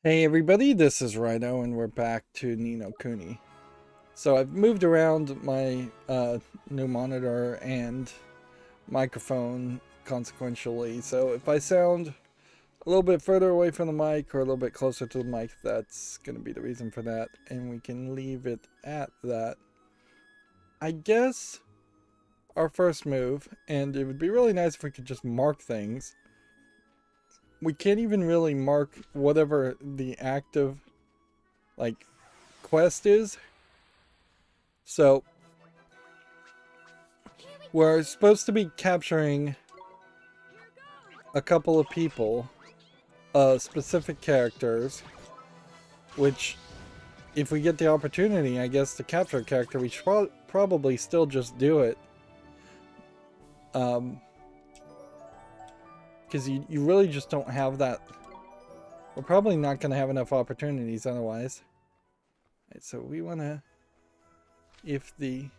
Hey everybody, this is Rydo and we're back to Nino Kuni. So I've moved around my new monitor and microphone consequentially, so if I sound a little bit further away from the mic or a little bit closer to the mic, that's going to be the reason for that, and we can leave it at that. I guess our first move, and it would be really nice if we could just mark things. We can't even really mark whatever the active like quest is. So we're supposed to be capturing a couple of people, specific characters, which if we get the opportunity, I guess, to capture a character, we should probably still just do it. Because you really just don't have that. We're probably not going to have enough opportunities otherwise. Right, so we want to, if the,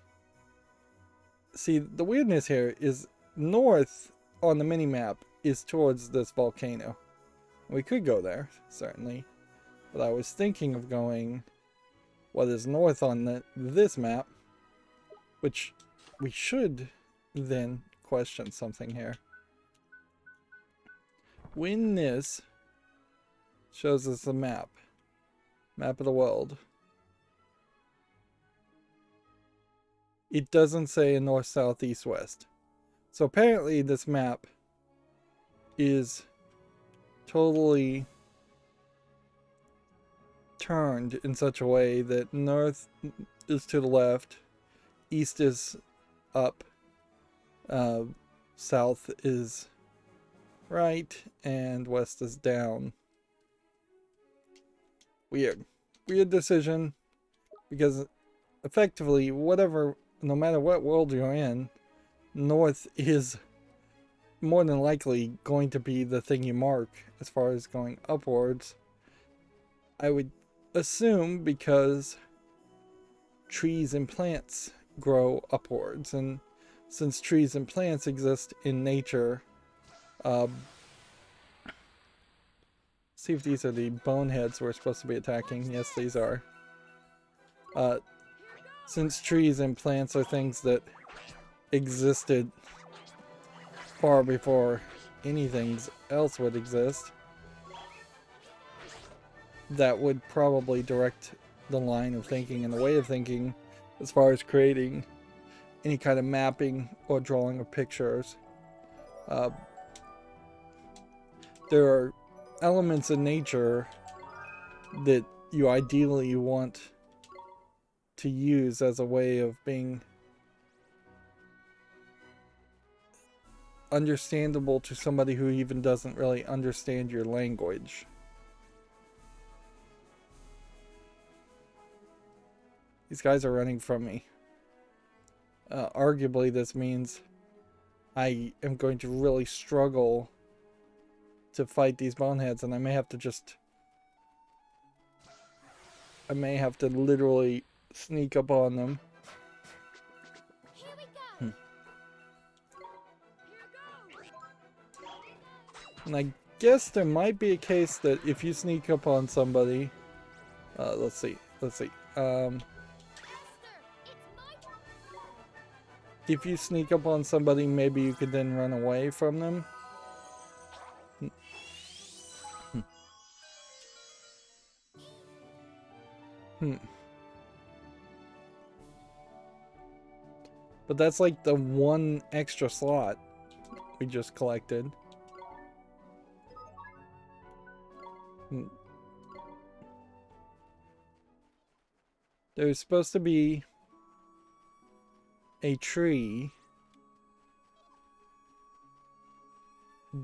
see, the weirdness here is north on the mini-map is towards this volcano. We could go there, certainly. But I was thinking of going what is north on this map, which we should then question something here. When this shows us the map of the world, it doesn't say a north, south, east, west. So apparently this map is totally turned in such a way that north is to the left, east is up, south is right, and west is down. Weird decision, because effectively, no matter what world you're in, north is more than likely going to be the thing you mark as far as going upwards. I would assume because trees and plants grow upwards, and since trees and plants exist in nature, see if these are the boneheads we're supposed to be attacking. Yes, these are. Since trees and plants are things that existed far before anything else would exist, that would probably direct the line of thinking and the way of thinking as far as creating any kind of mapping or drawing of pictures. There are elements in nature that you ideally want to use as a way of being understandable to somebody who even doesn't really understand your language. These guys are running from me. Arguably, this means I am going to really struggle to fight these boneheads, and I may have to literally sneak up on them. And I guess there might be a case that if you sneak up on somebody, let's see. If you sneak up on somebody, maybe you could then run away from them. But that's like the one extra slot we just collected. There's supposed to be a tree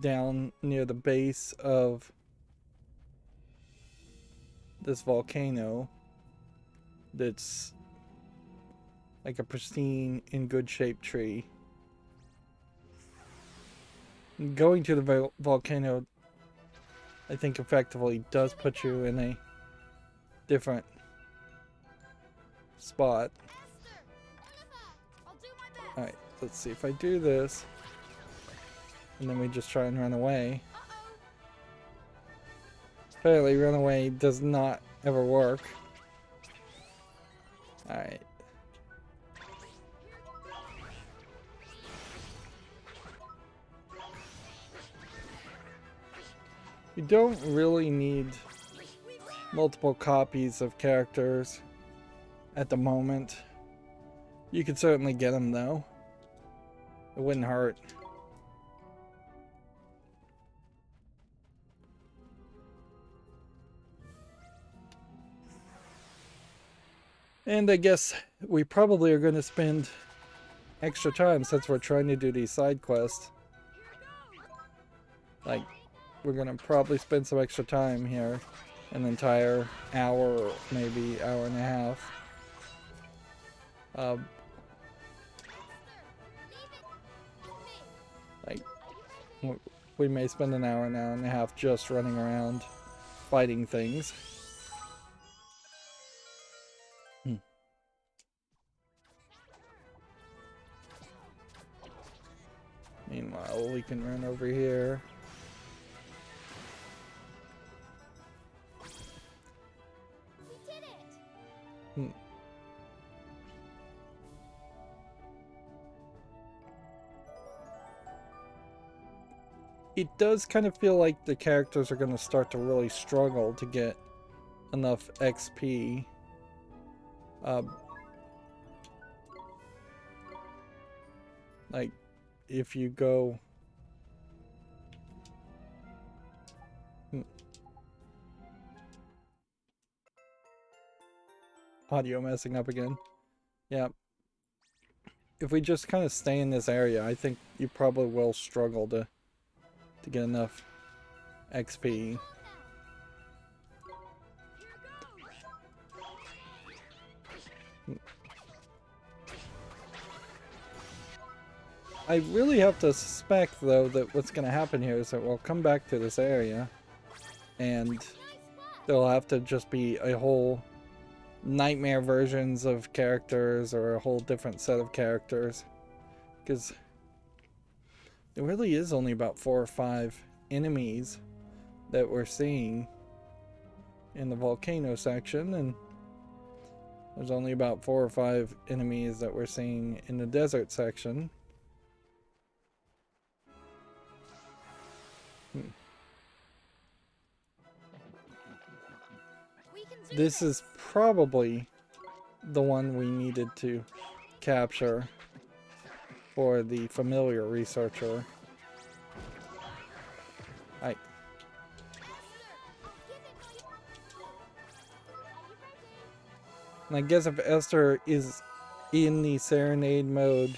down near the base of this volcano that's like a pristine, in good shape tree. Going to the volcano, I think, effectively does put you in a different spot. Alright, let's see if I do this, and then we just try and run away. Apparently runaway does not ever work. Alright. You don't really need multiple copies of characters at the moment. You could certainly get them though. It wouldn't hurt. And I guess we probably are going to spend extra time since we're trying to do these side quests. Like, we're going to probably spend some extra time here. An entire hour, or maybe hour and a half. Like, we may spend an hour and a half just running around fighting things. Meanwhile, we can run over here. We did it. It does kind of feel like the characters are going to start to really struggle to get enough XP. Like, if you go... Audio messing up again. Yeah. If we just kind of stay in this area, I think you probably will struggle to get enough XP. I really have to suspect, though, that what's going to happen here is that we'll come back to this area, and there'll have to just be a whole nightmare versions of characters, or a whole different set of characters, because there really is only about 4 or 5 enemies that we're seeing in the volcano section, and there's only about 4 or 5 enemies that we're seeing in the desert section. This is probably the one we needed to capture for the familiar researcher. And I guess if Esther is in the serenade mode,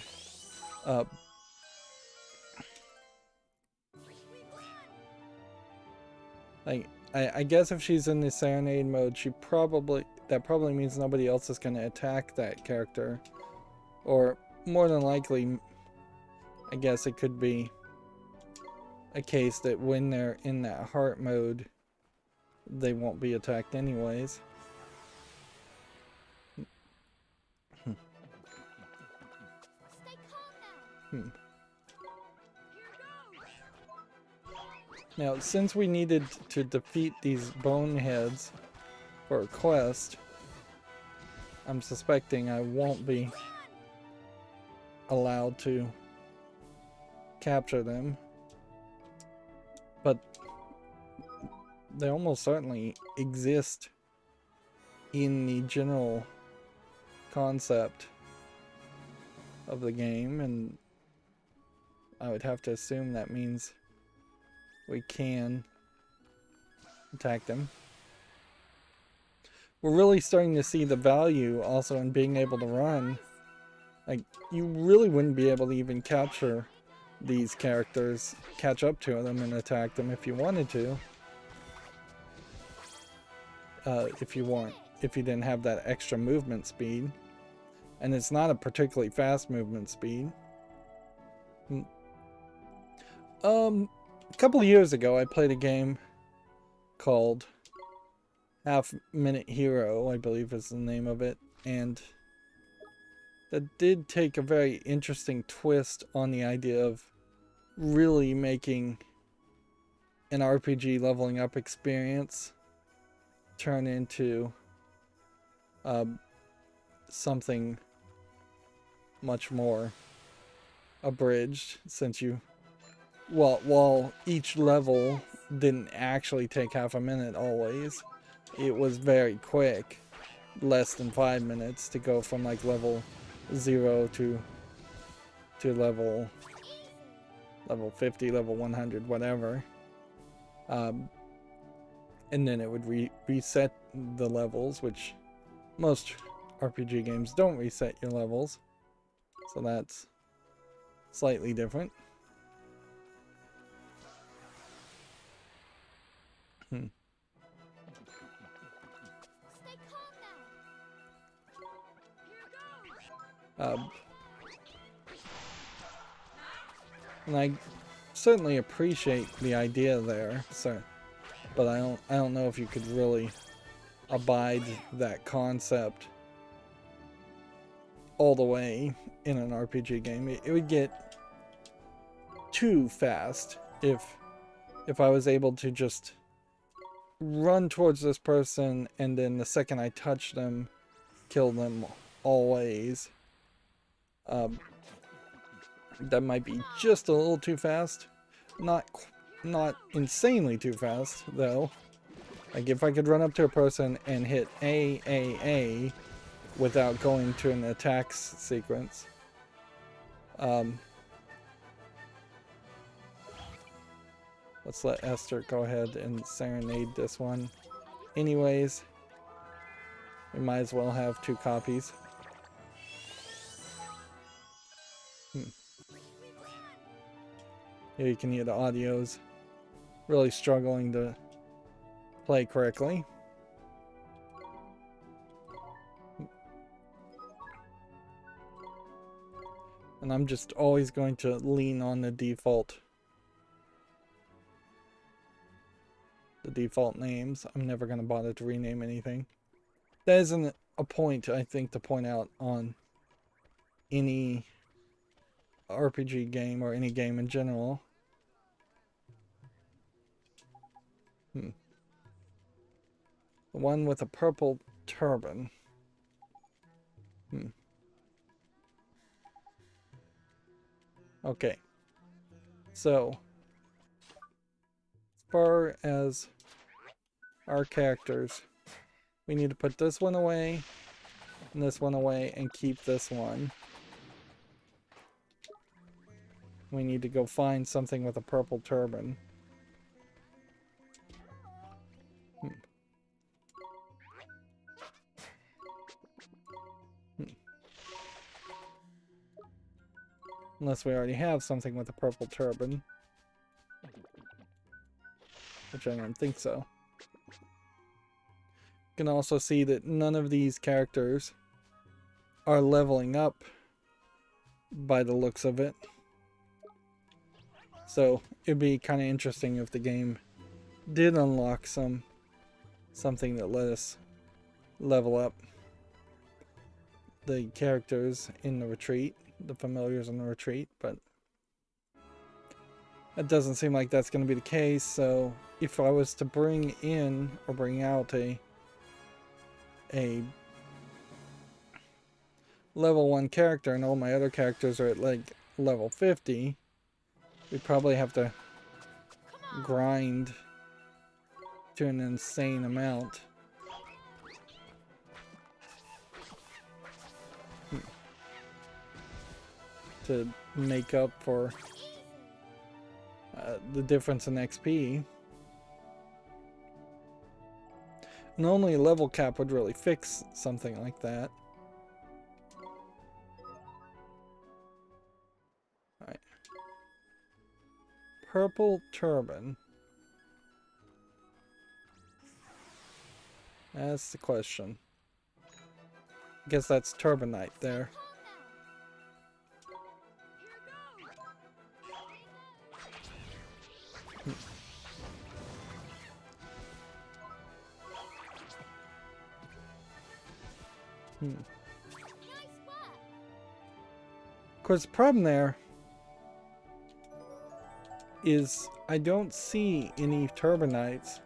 I guess if she's in the serenade mode, that probably means nobody else is going to attack that character. Or more than likely, I guess it could be a case that when they're in that heart mode, they won't be attacked anyways. Stay calm now. Now, since we needed to defeat these boneheads for a quest, I'm suspecting I won't be allowed to capture them. But they almost certainly exist in the general concept of the game, and I would have to assume that means we can attack them. We're really starting to see the value also in being able to run. Like, you really wouldn't be able to even capture these characters, catch up to them and attack them if you wanted to. If you didn't have that extra movement speed. And it's not a particularly fast movement speed. A couple of years ago, I played a game called Half Minute Hero, I believe is the name of it, and that did take a very interesting twist on the idea of really making an RPG leveling up experience. turn into something much more abridged, since you, well, while each level didn't actually take half a minute always, it was very quick, less than 5 minutes to go from like level 0 to level 50, level 100, whatever. And then it would reset the levels, which most RPG games don't reset your levels, so that's slightly different. Stay calm now. And I certainly appreciate the idea there, so, but I don't know if you could really abide that concept all the way in an RPG game. It would get too fast if I was able to just run towards this person and then the second I touch them, kill them always. That might be just a little too fast. Not insanely too fast though. Like if I could run up to a person and hit A without going to an attacks sequence. Let's let Esther go ahead and serenade this one. Anyways, we might as well have 2 copies. Here you can hear the audio's really struggling to play correctly. And I'm just always going to lean on the default names. I'm never going to bother to rename anything. That isn't a point, I think, to point out on any RPG game or any game in general. The one with a purple turban. Okay. So, as far as our characters, we need to put this one away, and this one away, and keep this one. We need to go find something with a purple turban. Unless we already have something with a purple turban. Which I don't think so. You can also see that none of these characters are leveling up by the looks of it. So it'd be kind of interesting if the game did unlock something that let us level up the characters in the retreat, the familiars in the retreat, but it doesn't seem like that's going to be the case. So if I was to bring in or bring out a level 1 character and all my other characters are at like level 50, we'd probably have to grind to an insane amount. To make up for the difference in XP. And only a level cap would really fix something like that. Alright. Purple turban. That's the question. I guess that's Turbanite there. Of course, the problem there is I don't see any Turbanites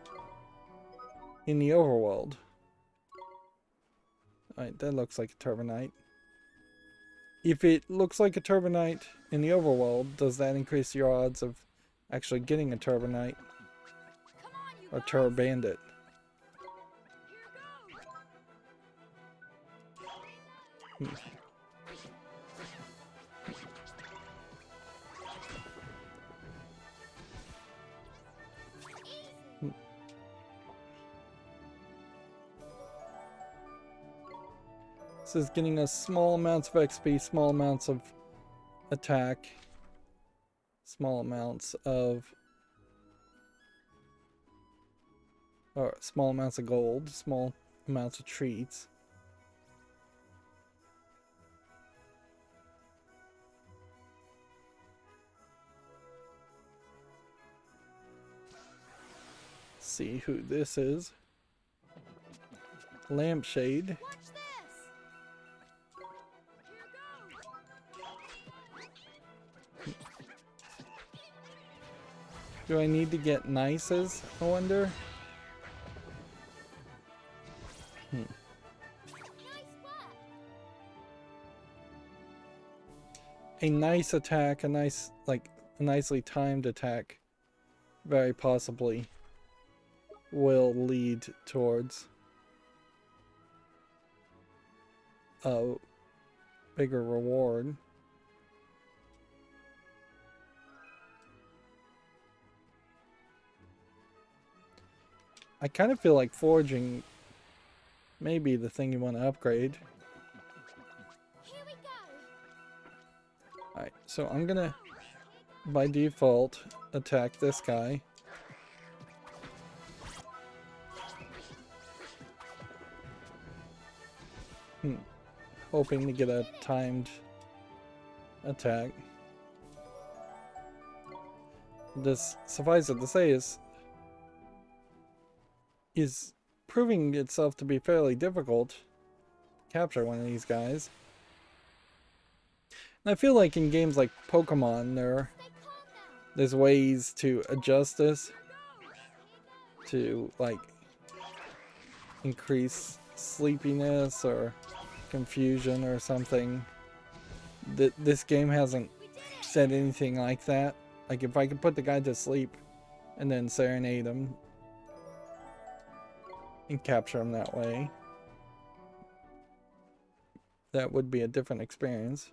in the overworld. Alright, that looks like a turbinite. If it looks like a turbinite in the overworld, does that increase your odds of actually getting a turbinite or turbandit? This is getting us small amounts of XP, small amounts of attack, small amounts of gold, small amounts of treats. See who this is. Lampshade. Watch this. Do I need to get nices, I wonder? Nice work. A nice attack, a nicely timed attack, very possibly will lead towards a bigger reward. I kind of feel like foraging may be the thing you want to upgrade. Here we go. Alright, so I'm gonna, by default, attack this guy. Hoping to get a timed attack. This, suffice it to say, is proving itself to be fairly difficult to capture one of these guys. And I feel like in games like Pokemon, there's ways to adjust this to like increase sleepiness or confusion or something. This game hasn't said anything like that. Like if I could put the guy to sleep and then serenade him and capture him that way, that would be a different experience.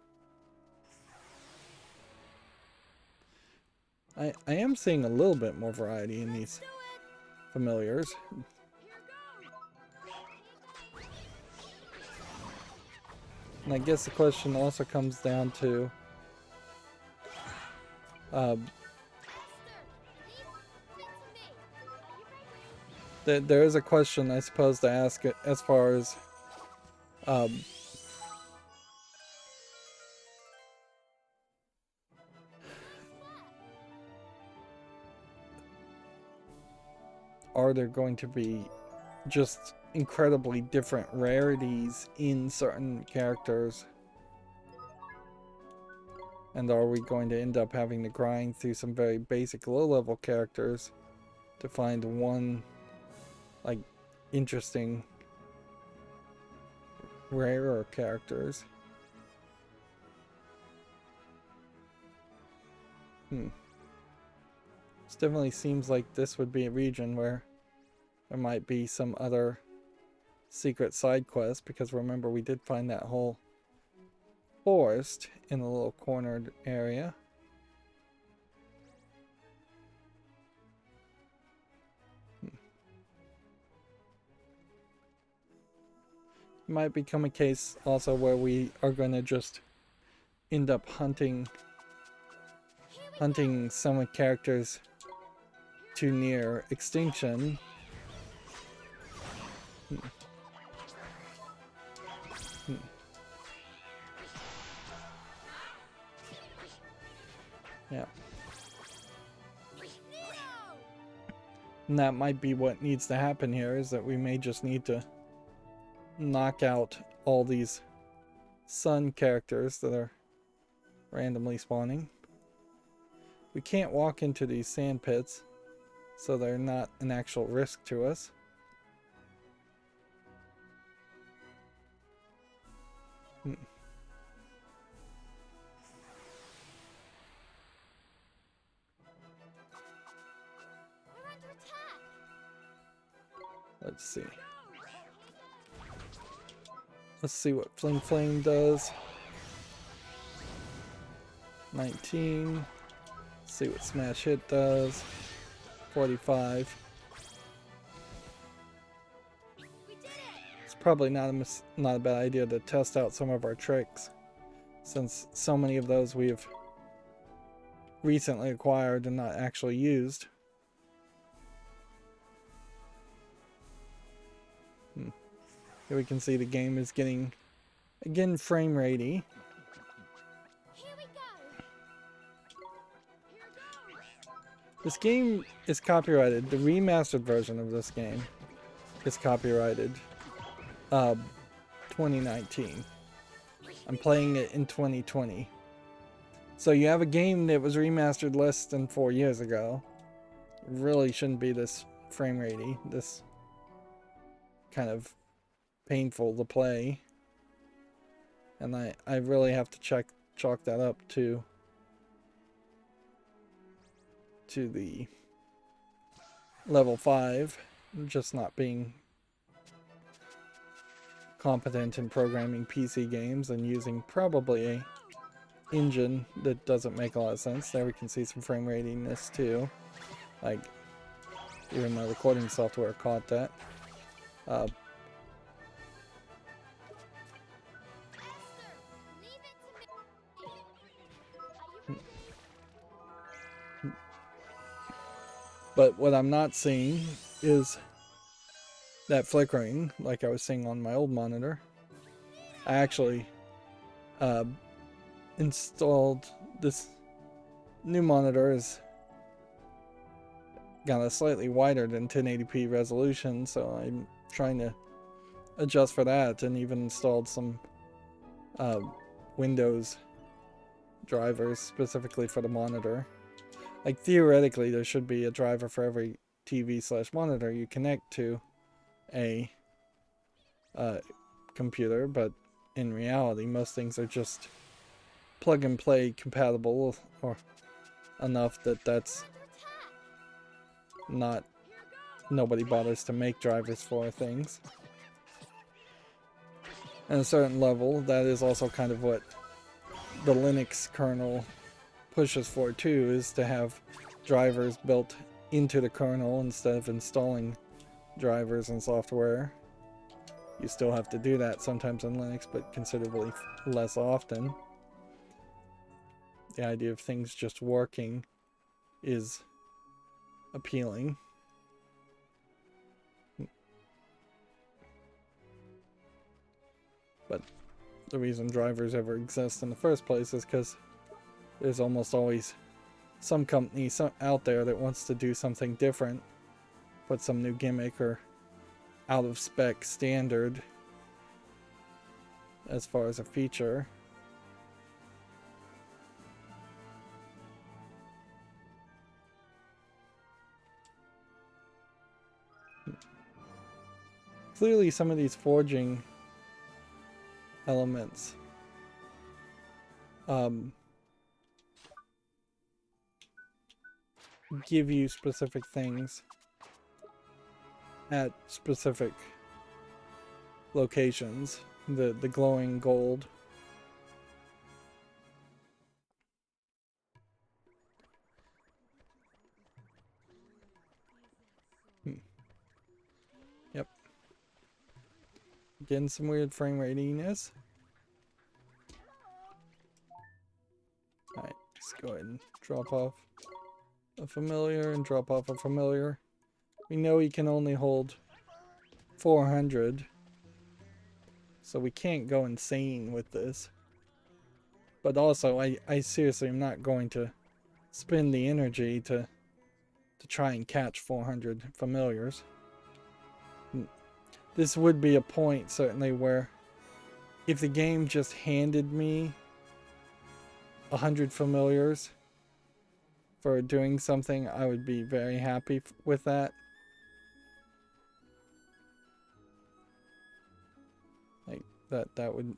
I am seeing a little bit more variety in these familiars. And I guess the question also comes down to there is a question I suppose to ask as far as are there going to be just incredibly different rarities in certain characters? And are we going to end up having to grind through some very basic low-level characters to find one, like, interesting, rarer characters? This definitely seems like this would be a region where there might be some other secret side quest, because remember we did find that whole forest in a little cornered area. Might become a case also where we are going to just end up hunting some characters too near extinction. Yeah. And that might be what needs to happen here, is that we may just need to knock out all these sun characters that are randomly spawning. We can't walk into these sand pits, so they're not an actual risk to us. Let's see. Let's see what Fling Flame does. 19. Let's see what Smash Hit does. 45. It's probably not a bad idea to test out some of our tricks, since so many of those we've recently acquired and not actually used. Here we can see the game is getting, again, frame ratey. Here we go. This game is copyrighted. The remastered version of this game is copyrighted 2019. I'm playing it in 2020. So you have a game that was remastered less than 4 years ago. It really shouldn't be this frame ratey, this kind of painful to play. And I really have to chalk that up to the level 5 just not being competent in programming PC games and using probably a engine that doesn't make a lot of sense. There we can see some frame ratiness too, like even my recording software caught that. But what I'm not seeing is that flickering like I was seeing on my old monitor. I actually installed this new monitor. Is got a slightly wider than 1080p resolution, so I'm trying to adjust for that, and even installed some Windows drivers specifically for the monitor. Like theoretically there should be a driver for every TV/monitor you connect to a computer, but in reality most things are just plug and play compatible, or enough that that's not, nobody bothers to make drivers for things. At a certain level, that is also kind of what the Linux kernel pushes for too, is to have drivers built into the kernel instead of installing drivers and software. You still have to do that sometimes in Linux, but considerably less often. The idea of things just working is appealing. But the reason drivers ever exist in the first place is because there's almost always some company out there that wants to do something different, put some new gimmick or out of spec standard as far as a feature. Clearly some of these forging elements give you specific things at specific locations. The glowing gold. Yep. Getting some weird frame ratiness. Alright, let's go ahead and drop off a familiar and drop off a familiar. We know he can only hold 400, so we can't go insane with this. But also, I seriously am not going to spend the energy to try and catch 400 familiars. This would be a point, certainly, where if the game just handed me 100 familiars for doing something, I would be very happy with that. Like, that would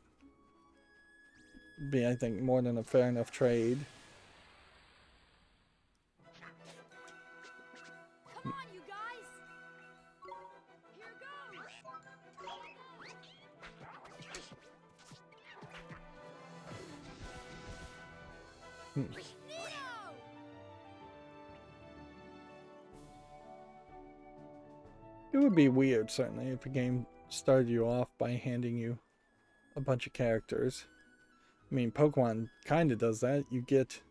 be, I think, more than a fair enough trade. Come on, you guys. Here Hmm. It would be weird, certainly, if a game started you off by handing you a bunch of characters. I mean, Pokemon kind of does that. You get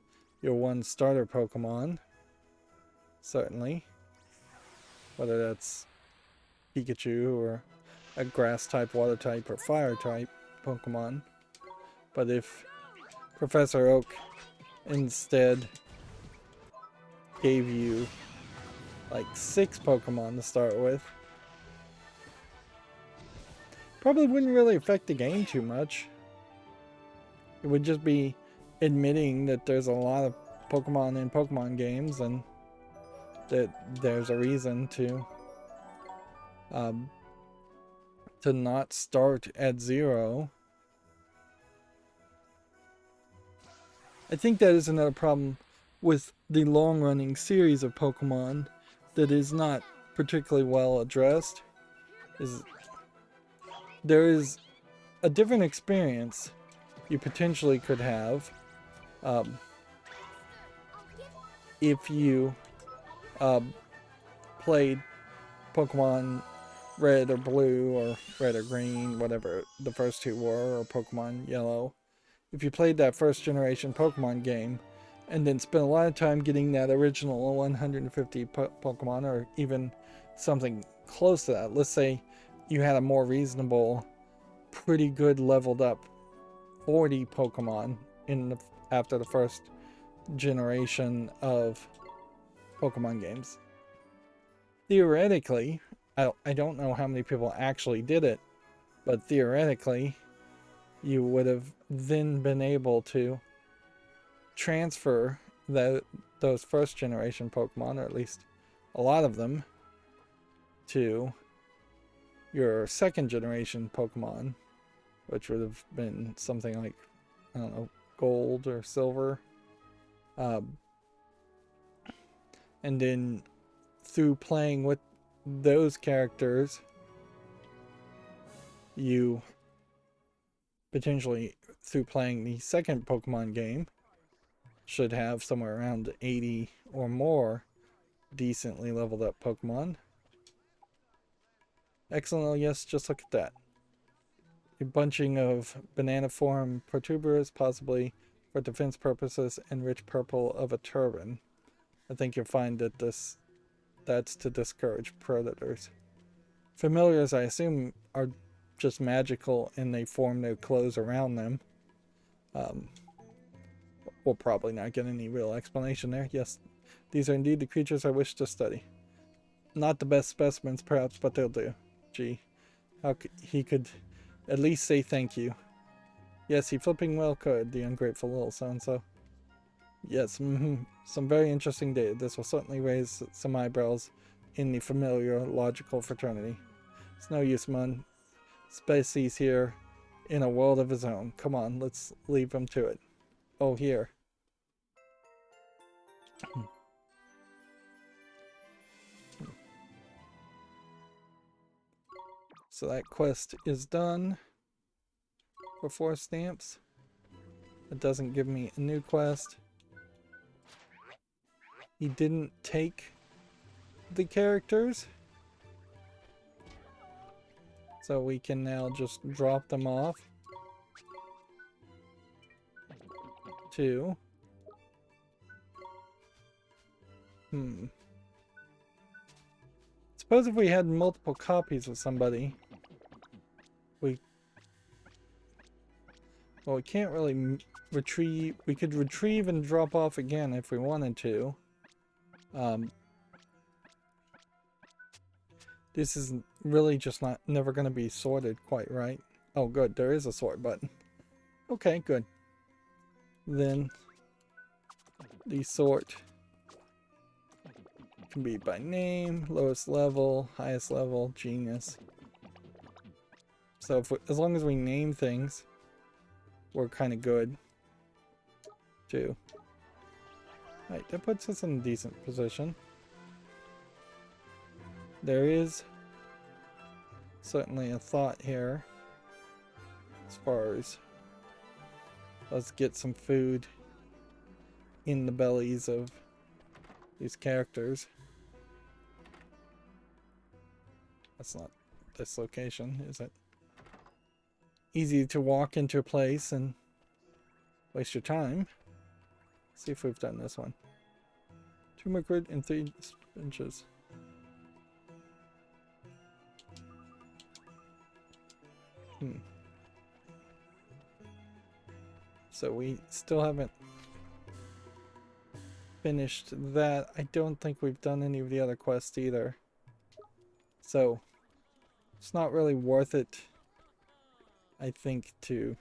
your one starter Pokemon, certainly. Whether that's Pikachu or a grass type, water type, or fire type Pokemon. But if Professor Oak instead gave you like 6 Pokemon to start with, probably wouldn't really affect the game too much. It would just be admitting that there's a lot of Pokemon in Pokemon games and that there's a reason to not start at 0. I think that is another problem with the long-running series of Pokemon that is not particularly well addressed. Is there is a different experience you potentially could have if you played Pokemon Red or Blue or Red or Green, whatever the first 2 were, or Pokemon Yellow. If you played that first generation Pokemon game and then spent a lot of time getting that original 150 Pokemon, or even something close to that, let's say you had a more reasonable, pretty good leveled up 40 Pokemon after the first generation of Pokemon games. Theoretically, I don't know how many people actually did it, but theoretically, you would have then been able to transfer those first generation Pokemon, or at least a lot of them, to your second generation Pokemon, which would have been something like, I don't know, gold or silver. And then through playing with those characters, you potentially, through playing the second Pokemon game, should have somewhere around 80 or more decently leveled up Pokemon. Excellent. Oh yes, just look at that. A bunching of banana form protuberous, possibly for defense purposes, and rich purple of a turban. I think you'll find that that's to discourage predators. Familiars, I assume, are just magical and they form no clothes around them. We'll probably not get any real explanation there. Yes, these are indeed the creatures I wish to study. Not the best specimens, perhaps, but they'll do. Gee, how he could at least say thank you. Yes, he flipping well could, the ungrateful little so-and-so. Yes, some very interesting data. This will certainly raise some eyebrows in the familiar logical fraternity. It's no use, man. Species here in a world of his own. Come on, let's leave him to it. Oh, here. So that quest is done for 4 stamps. It doesn't give me a new quest. He didn't take the characters, so we can now just drop them off to suppose if we had multiple copies of somebody, we can't really retrieve. We could retrieve and drop off again if we wanted to. This is really just never going to be sorted quite right. Oh good, there is a sort button. Okay, good. Then the sort can be by name, lowest level, highest level, genius. So as long as we name things, we're kind of good too. Right, that puts us in a decent position. There is certainly a thought here as far as let's get some food in the bellies of these characters. That's not this location, is it? Easy to walk into a place and waste your time. Let's see if we've done this one. 2 liquid and 3 inches. So we still haven't finished that. I don't think we've done any of the other quests either. So it's not really worth it, I think, to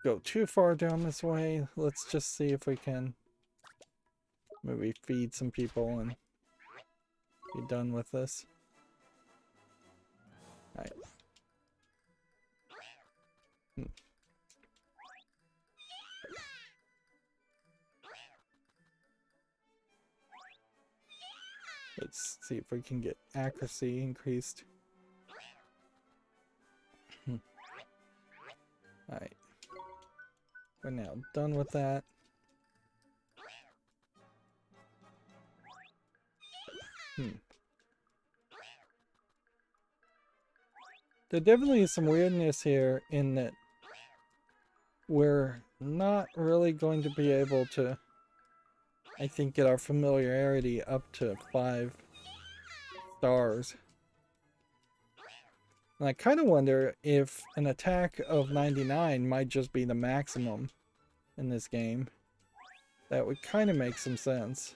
go too far down this way. Let's just see if we can maybe feed some people and be done with this. Alright. Let's see if we can get accuracy increased. Alright. We're now done with that. There definitely is some weirdness here in that we're not really going to be able to, I think, get our familiarity up to 5 stars. And I kind of wonder if an attack of 99 might just be the maximum in this game. That would kind of make some sense.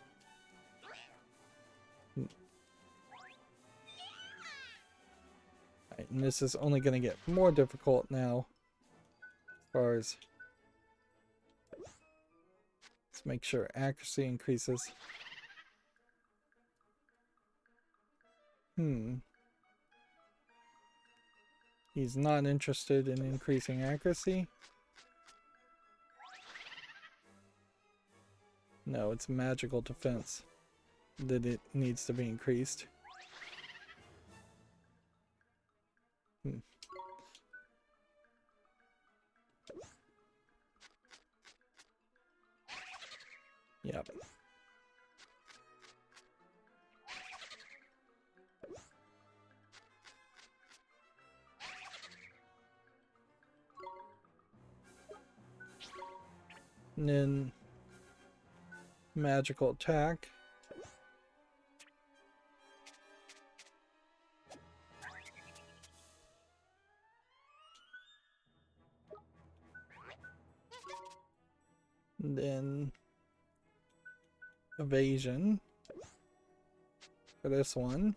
Right, and this is only going to get more difficult now. As far as... Let's make sure accuracy increases. He's not interested in increasing accuracy. No, it's magical defense that it needs to be increased. Yep. And then magical attack. And then evasion for this one.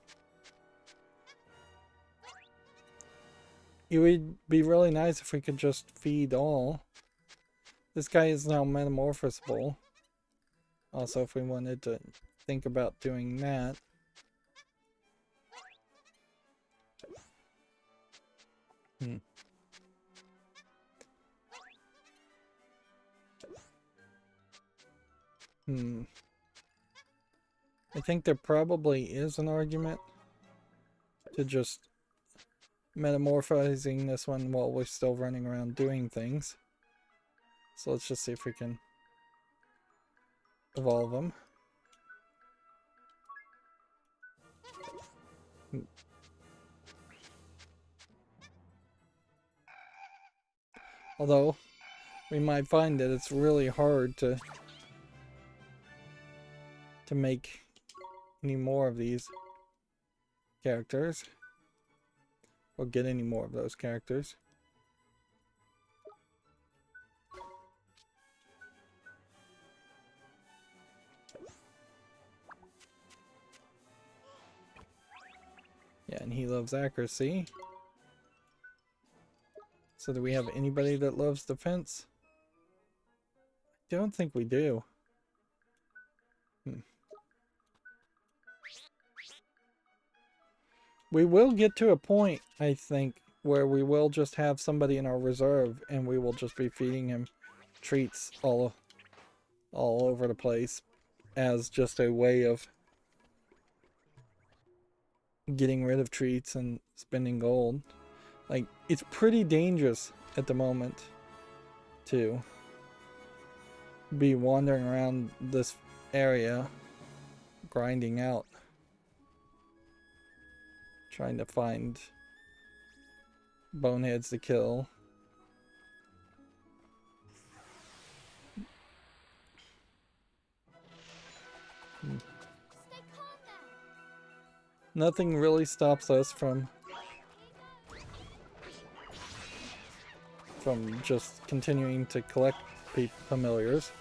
It would be really nice if we could just feed all. This guy is now metamorphosable. Also, if we wanted to think about doing that. I think there probably is an argument to just metamorphosing this one while we're still running around doing things. So let's just see if we can evolve them. Although, we might find that it's really hard to make any more of these characters. Or get any more of those characters. Yeah, and he loves accuracy. So do we have anybody that loves defense? I don't think we do. We will get to a point, I think, where we will just have somebody in our reserve and we will just be feeding him treats all over the place as just a way of getting rid of treats and spending gold. Like, it's pretty dangerous at the moment, too. be wandering around this area, grinding out, trying to find boneheads to kill. Stay calm now. Nothing really stops us from just continuing to collect familiars.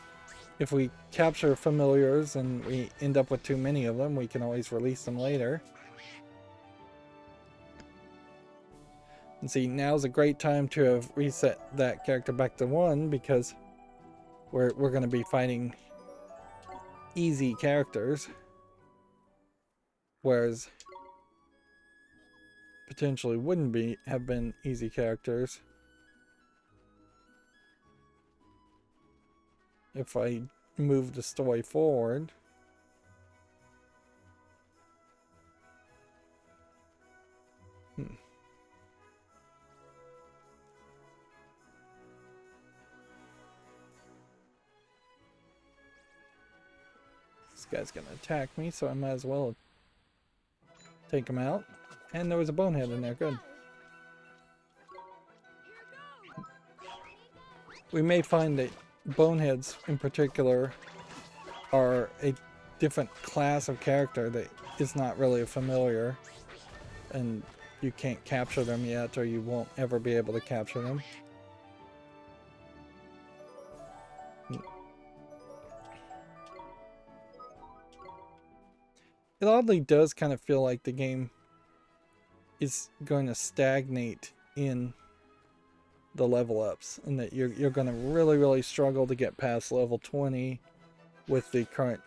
If we capture familiars and we end up with too many of them, we can always release them later. And see, now's a great time to have reset that character back to 1 because we're going to be fighting easy characters, whereas potentially wouldn't have been easy characters if I move the story forward. This guy's gonna attack me, so I might as well take him out. And there was a bonehead in there, good. We may find that boneheads in particular are a different class of character that is not really a familiar, and you can't capture them yet, or you won't ever be able to capture them. It oddly does kind of feel like the game is going to stagnate in the level ups, and that you're going to really struggle to get past level 20 with the current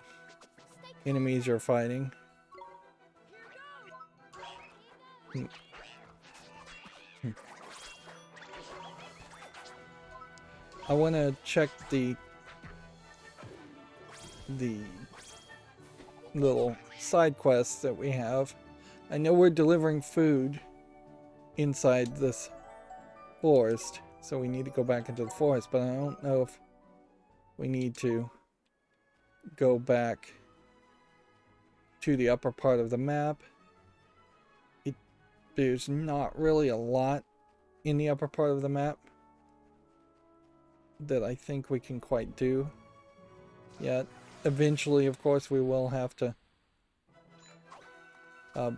enemies you're fighting. I want to check the little side quests that we have. I know we're delivering food inside this forest, so we need to go back into the forest, but I don't know if we need to go back to the upper part of the map. There's not really a lot in the upper part of the map that I think we can quite do yet. Eventually, of course, we will have to well,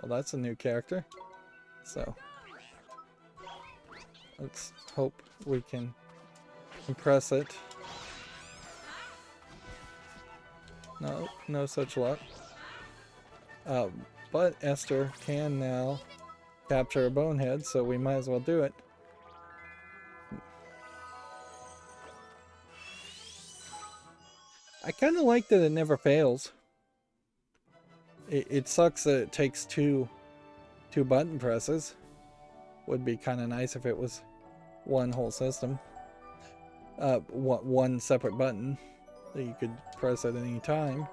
that's a new character, so let's hope we can impress it. No such luck. But Esther can now capture a bonehead, so we might as well do it. I kind of like that it never fails. It sucks that it takes two button presses. Would be kind of nice if it was one whole system. One separate button that you could press at any time.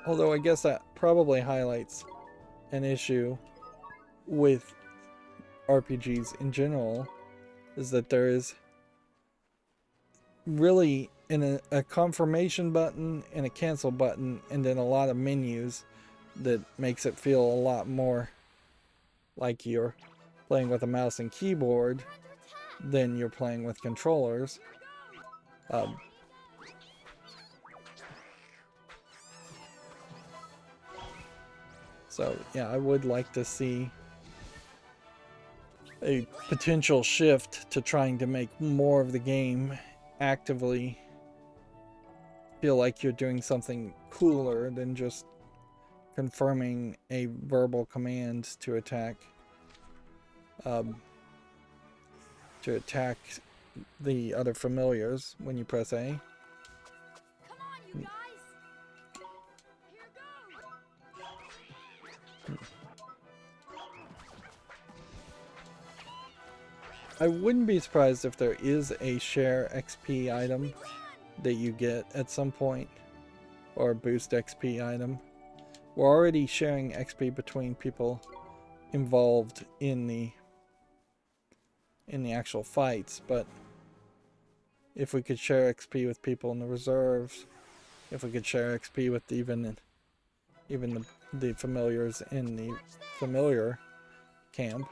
Although I guess that probably highlights an issue with RPGs in general, is that there is really a confirmation button and a cancel button, and then a lot of menus that makes it feel a lot more like you're playing with a mouse and keyboard than you're playing with controllers. So yeah, I would like to see a potential shift to trying to make more of the game actively feel like you're doing something cooler than just confirming a verbal command to attack the other familiars when you press A. Come on, you guys. Here goes. I wouldn't be surprised if there is a share XP item that you get at some point, or a boost XP item. We're already sharing XP between people involved in the actual fights, but if we could share XP with people in the reserves, if we could share XP with even the familiars in the familiar camp.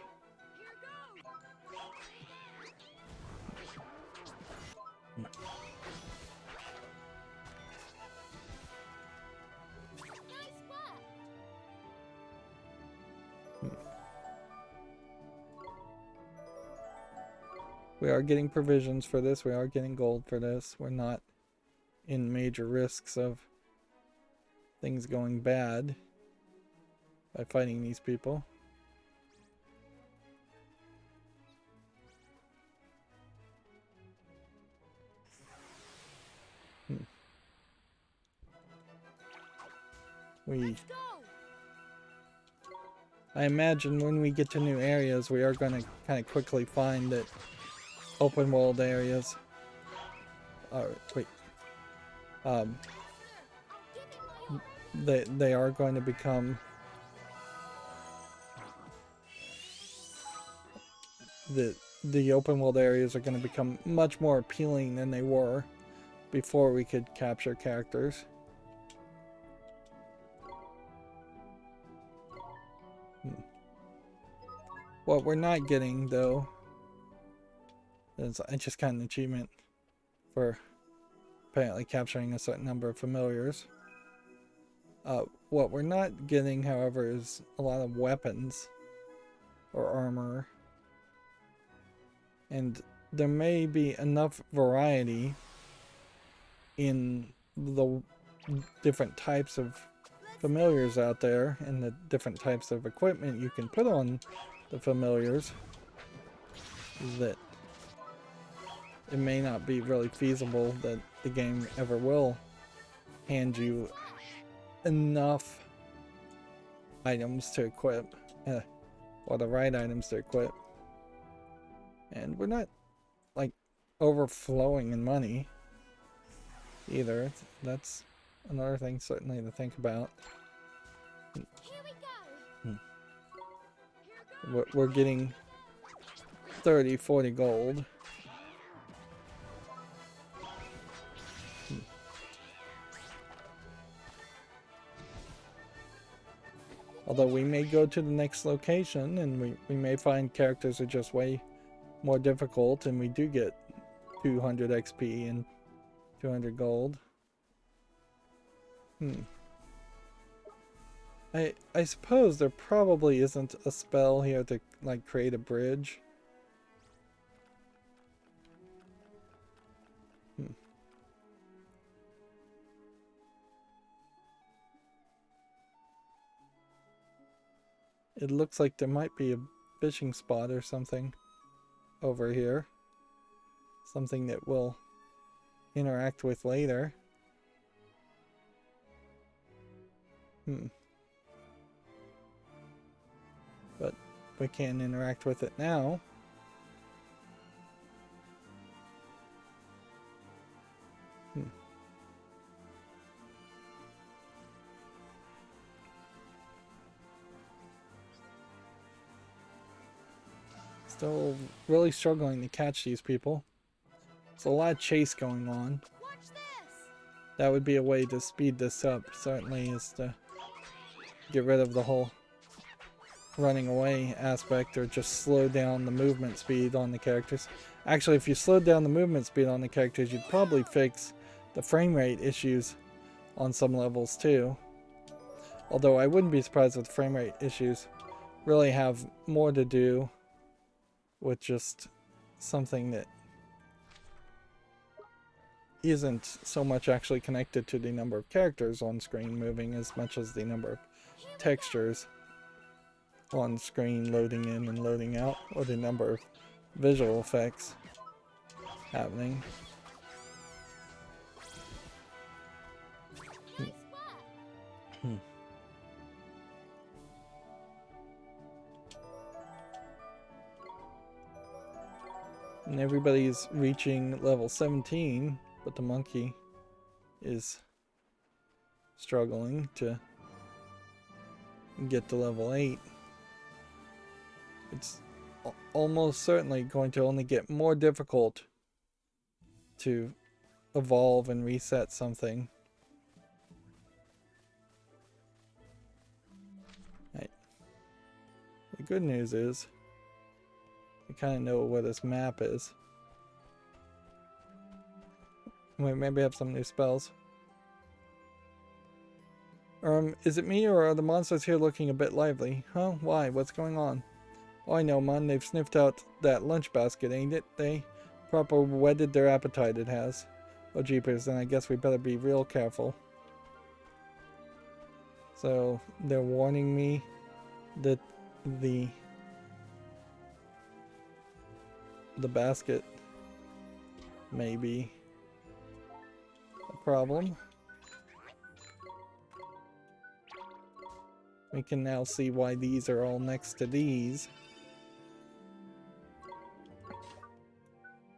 We are getting provisions for this. We are getting gold for this. We're not in major risks of things going bad by fighting these people. I imagine when we get to new areas, we are going to kind of quickly find that open world areas they are going to become the open world areas are going to become much more appealing than they were before we could capture characters. What we're not getting though is I just got an achievement for apparently capturing a certain number of familiars. What we're not getting, however, is a lot of weapons or armor. And there may be enough variety in the different types of familiars out there and the different types of equipment you can put on the familiars that it may not be really feasible that the game ever will hand you enough items to equip, or the right items to equip. And we're not like overflowing in money either. That's another thing certainly to think about. Here we go. We're getting 30, 40 gold. Although we may go to the next location and we may find characters are just way more difficult and we do get 200 XP and 200 gold. I suppose there probably isn't a spell here to like create a bridge. It looks like there might be a fishing spot or something over here. Something that we'll interact with later. But we can't interact with it now. Still really struggling to catch these people. There's a lot of chase going on. Watch this. That would be a way to speed this up, certainly, is to get rid of the whole running away aspect or just slow down the movement speed on the characters. Actually, if you slowed down the movement speed on the characters, you'd probably fix the frame rate issues on some levels too. Although I wouldn't be surprised if the frame rate issues really have more to do with just something that isn't so much actually connected to the number of characters on screen moving as much as the number of textures on screen loading in and loading out, or the number of visual effects happening. And everybody's reaching level 17, but the monkey is struggling to get to level 8. It's almost certainly going to only get more difficult to evolve and reset something. Right. The good news is we kind of know where this map is. We maybe have some new spells. Is it me or are the monsters here looking a bit lively? Huh? Why? What's going on? Oh, I know, Mon. They've sniffed out that lunch basket, ain't it? They proper whetted their appetite, it has. Oh, jeepers, then I guess we better be real careful. So, they're warning me that the basket may be a problem. We can now see why these are all next to these.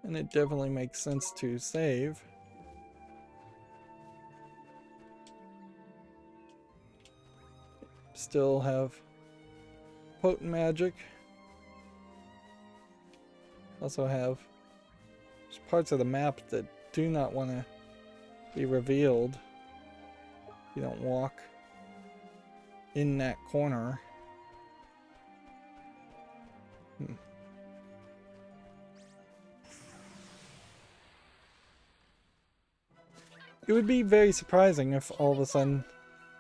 And it definitely makes sense to save. Still have potent magic. Also have parts of the map that do not want to be revealed. You don't walk in that corner. It would be very surprising if all of a sudden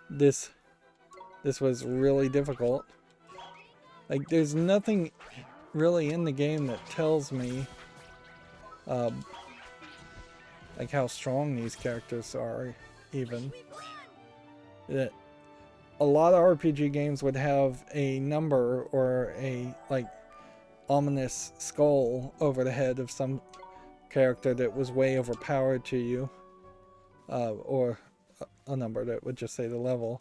this was really difficult. Like, there's nothing really in the game that tells me like how strong these characters are, even. That a lot of RPG games would have a number or a like ominous skull over the head of some character that was way overpowered to you, or a number that would just say the level.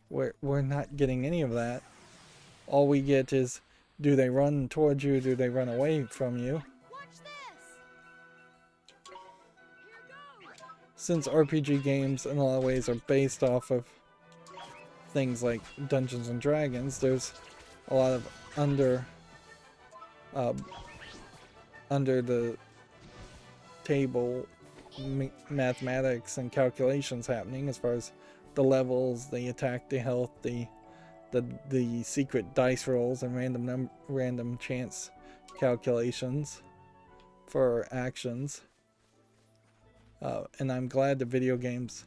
We're not getting any of that. All we get is, do they run towards you, do they run away from you? Since RPG games in a lot of ways are based off of things like Dungeons and Dragons, there's a lot of under the table mathematics and calculations happening as far as the levels, the attack, the health, the secret dice rolls and random chance calculations for actions. And I'm glad the video games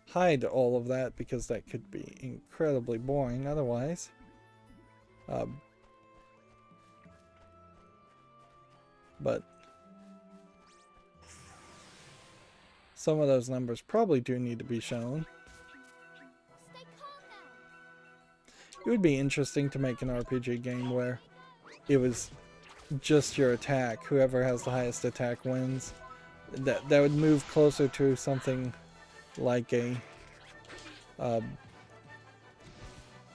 hide all of that, because that could be incredibly boring otherwise. But some of those numbers probably do need to be shown. It would be interesting to make an RPG game where it was just your attack. Whoever has the highest attack wins. That would move closer to something like a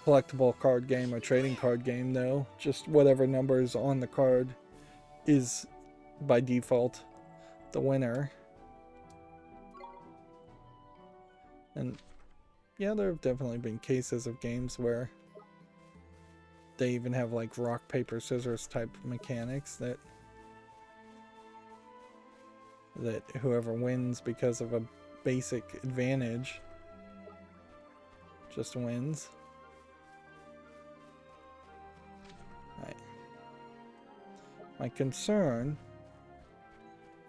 collectible card game or trading card game, though. Just whatever numbers on the card is by default the winner. And yeah, there have definitely been cases of games where they even have like rock, paper, scissors type mechanics that whoever wins because of a basic advantage just wins. Right. My concern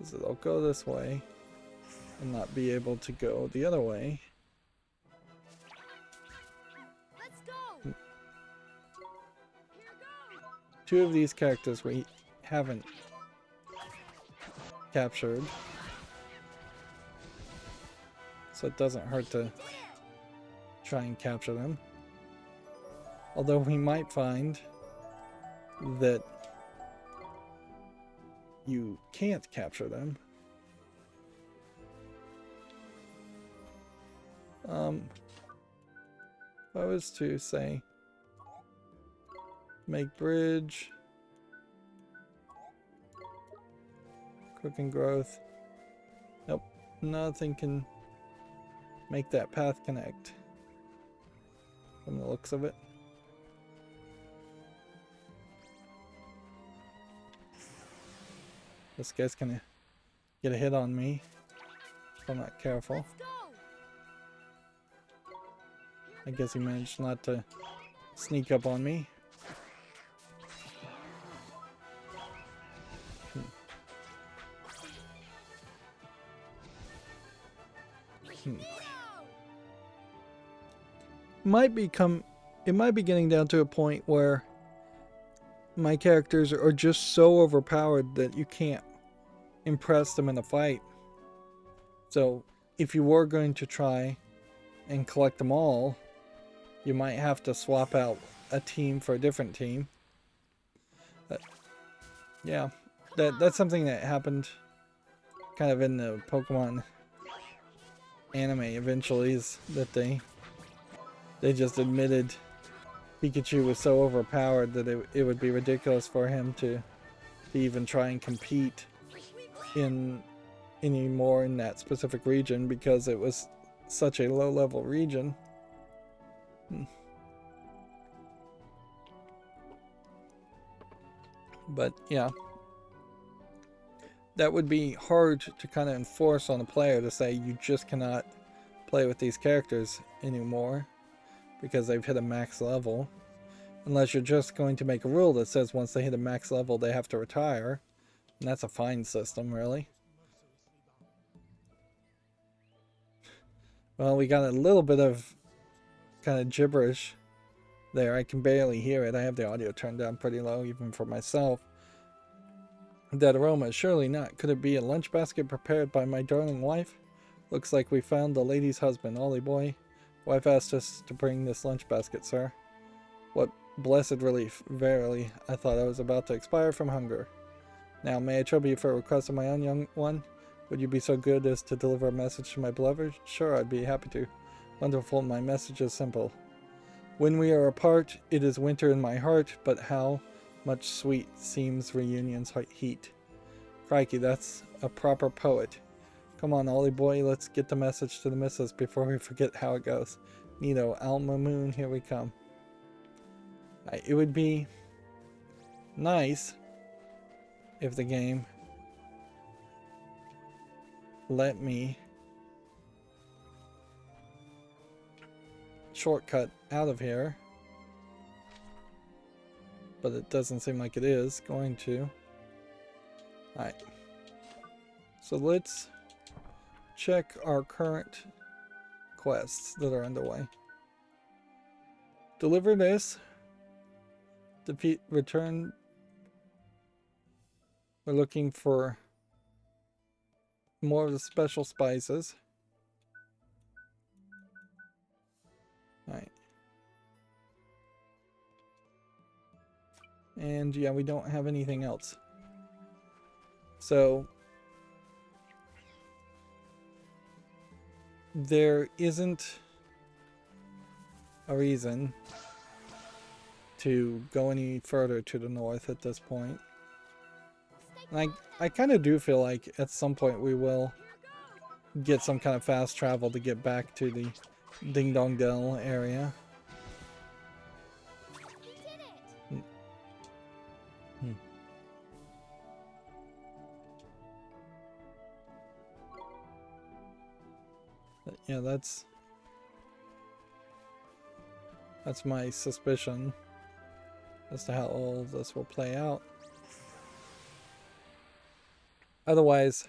is that I'll go this way and not be able to go the other way. Let's go. Two of these characters we haven't captured, so it doesn't hurt to try and capture them. Although we might find that you can't capture them. If I was to say make bridge, cooking growth, nope, nothing can make that path connect from the looks of it. This guy's gonna get a hit on me if I'm not careful. Let's go. I guess he managed not to sneak up on me. It might be getting down to a point where my characters are just so overpowered that you can't impress them in a fight. So if you were going to try and collect them all, you might have to swap out a team for a different team. But yeah, that's something that happened kind of in the Pokemon anime eventually, is that they just admitted Pikachu was so overpowered that it would be ridiculous for him to even try and compete anymore in that specific region because it was such a low level region. But yeah, that would be hard to kind of enforce on a player, to say you just cannot play with these characters anymore because they've hit a max level, unless you're just going to make a rule that says once they hit a max level they have to retire, and that's a fine system, really. Well, we got a little bit of kind of gibberish there. I can barely hear it. I have the audio turned down pretty low even for myself. That aroma, surely not. Could it be a lunch basket prepared by my darling wife? Looks like we found the lady's husband. Ollie boy, wife asked us to bring this lunch basket, sir. What blessed relief. Verily, I thought I was about to expire from hunger. Now, may I trouble you for a request of my own, young one? Would you be so good as to deliver a message to my beloved? Sure, I'd be happy to. Wonderful, my message is simple. When we are apart, it is winter in my heart, but how much sweet seems reunion's heat. Crikey, that's a proper poet. Come on, Ollie boy, let's get the message to the missus before we forget how it goes. Nito, Alma Moon, here we come. It would be nice if the game let me shortcut out of here, but it doesn't seem like it is going to. Alright, so let's check our current quests that are underway. Deliver this. Defeat, return. We're looking for more of the special spices. Alright. And yeah, we don't have anything else. So there isn't a reason to go any further to the north at this point. And I kind of do feel like at some point we will get some kind of fast travel to get back to the Ding Dong Dell area. But yeah, that's my suspicion as to how all of this will play out. Otherwise,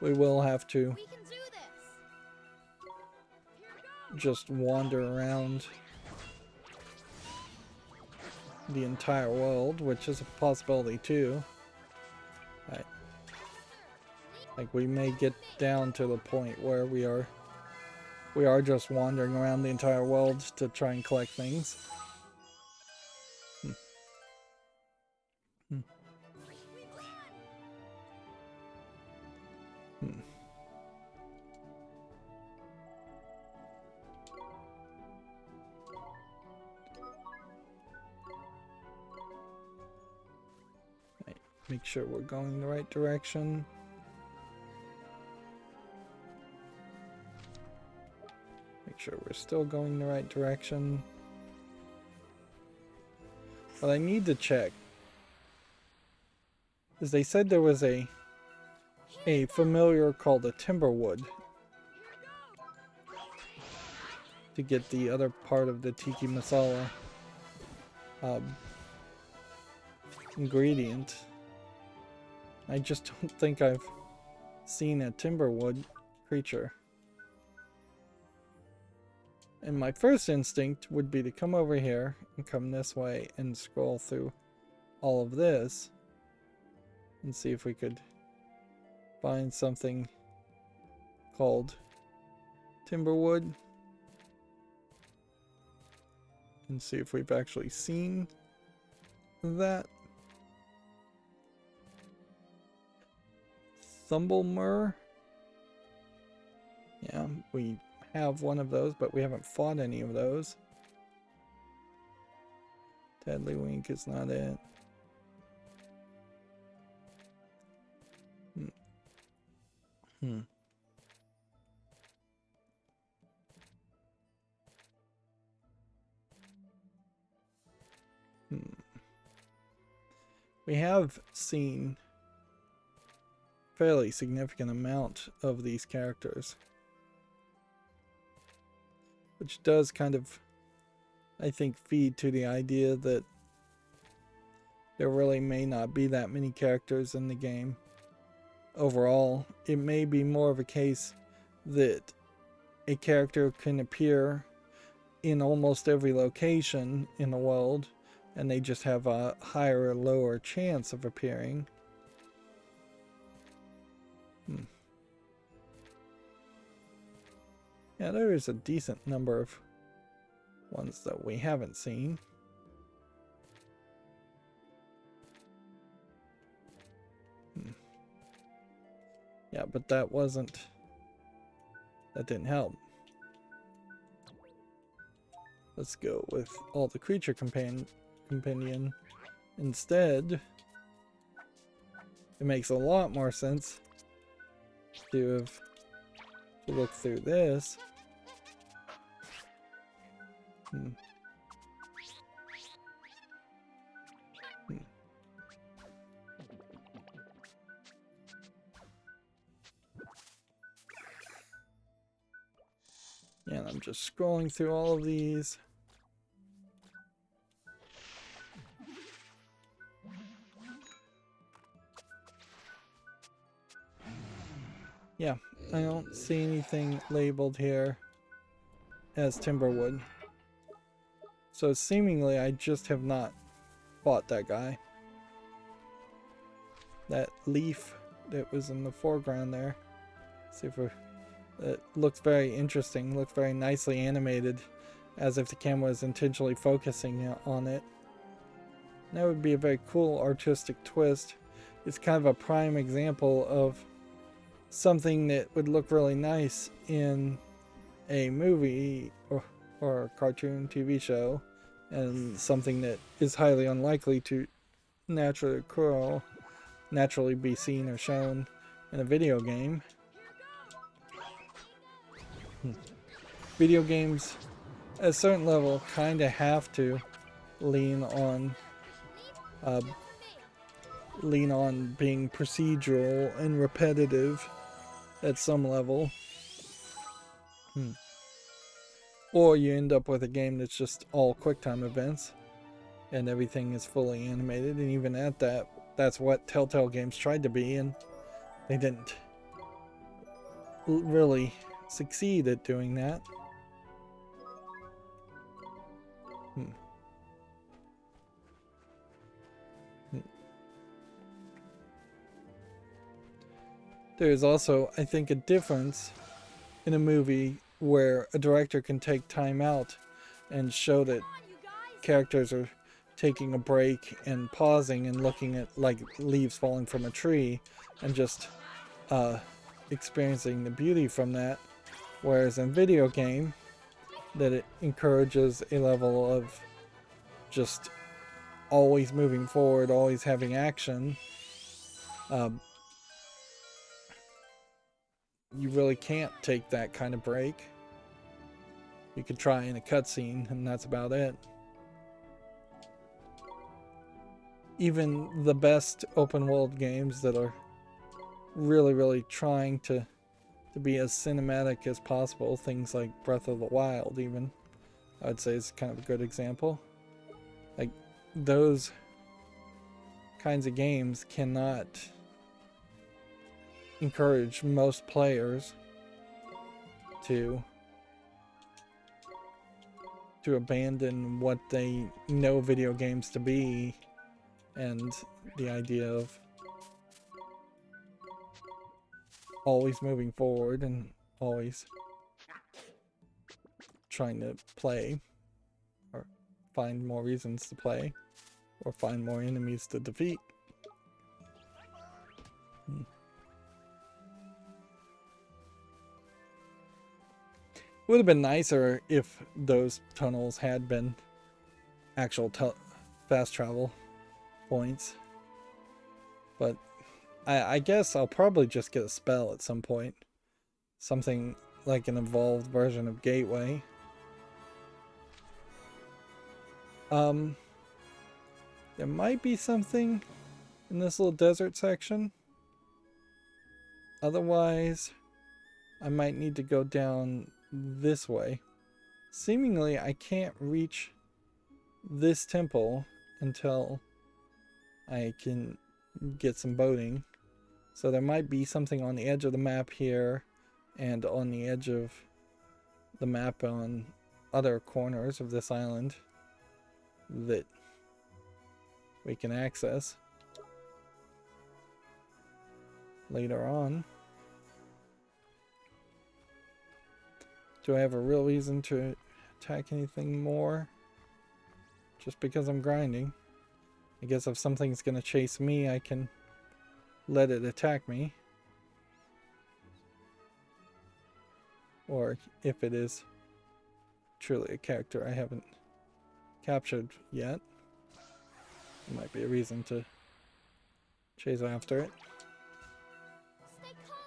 we will have to just wander around the entire world, which is a possibility too. Right. Like we may get down to the point where we are just wandering around the entire world to try and collect things. Right. Make sure we're going in the right direction. Make sure we're still going in the right direction. What I need to check is they said there was a a familiar called a timberwood to get the other part of the tiki masala ingredient. I just don't think I've seen a timberwood creature. And my first instinct would be to come over here and come this way and scroll through all of this and see if we could find something called timberwood and see if we've actually seen that. Thumblemur. Yeah, we have one of those, but we haven't fought any of those. Deadlywink is not it. We have seen fairly significant amount of these characters, which does kind of, I think, feed to the idea that there really may not be that many characters in the game. Overall, it may be more of a case that a character can appear in almost every location in the world, and they just have a higher or lower chance of appearing. Yeah, there is a decent number of ones that we haven't seen. Yeah, but that didn't help. Let's go with all the creature companion instead. It makes a lot more sense to look through this. Yeah, and I'm just scrolling through all of these. Yeah, I don't see anything labeled here as timberwood. So seemingly I just have not fought that guy. That leaf that was in the foreground there. Let's see if it looks very interesting, looks very nicely animated, as if the camera was intentionally focusing on it. And that would be a very cool artistic twist. It's kind of a prime example of something that would look really nice in a movie or a cartoon TV show, and something that is highly unlikely to naturally occur or naturally be seen or shown in a video game. Video games at a certain level kind of have to lean on being procedural and repetitive at some level. Or you end up with a game that's just all QuickTime events and everything is fully animated, and even at that, that's what Telltale games tried to be, and they didn't really succeed at doing that. There is also, I think, a difference in a movie where a director can take time out and show that characters are taking a break and pausing and looking at like leaves falling from a tree and just experiencing the beauty from that, whereas in video game that it encourages a level of just always moving forward, always having action. You really can't take that kind of break. You could try in a cutscene, and that's about it. Even the best open world games that are really trying to be as cinematic as possible. Things like Breath of the Wild, even, I would say, is kind of a good example. Like, those kinds of games cannot encourage most players to abandon what they know video games to be, and the idea of always moving forward and always trying to play or find more reasons to play or find more enemies to defeat. It would have been nicer if those tunnels had been actual fast travel points, but I guess I'll probably just get a spell at some point. Something like an evolved version of Gateway. There might be something in this little desert section. Otherwise, I might need to go down this way. Seemingly, I can't reach this temple until I can get some boating. So there might be something on the edge of the map here and on the edge of the map on other corners of this island that we can access later on. Do I have a real reason to attack anything more? Just because I'm grinding. I guess if something's gonna chase me, I can let it attack me. Or if it is truly a character I haven't captured yet, it might be a reason to chase after it. Stay calm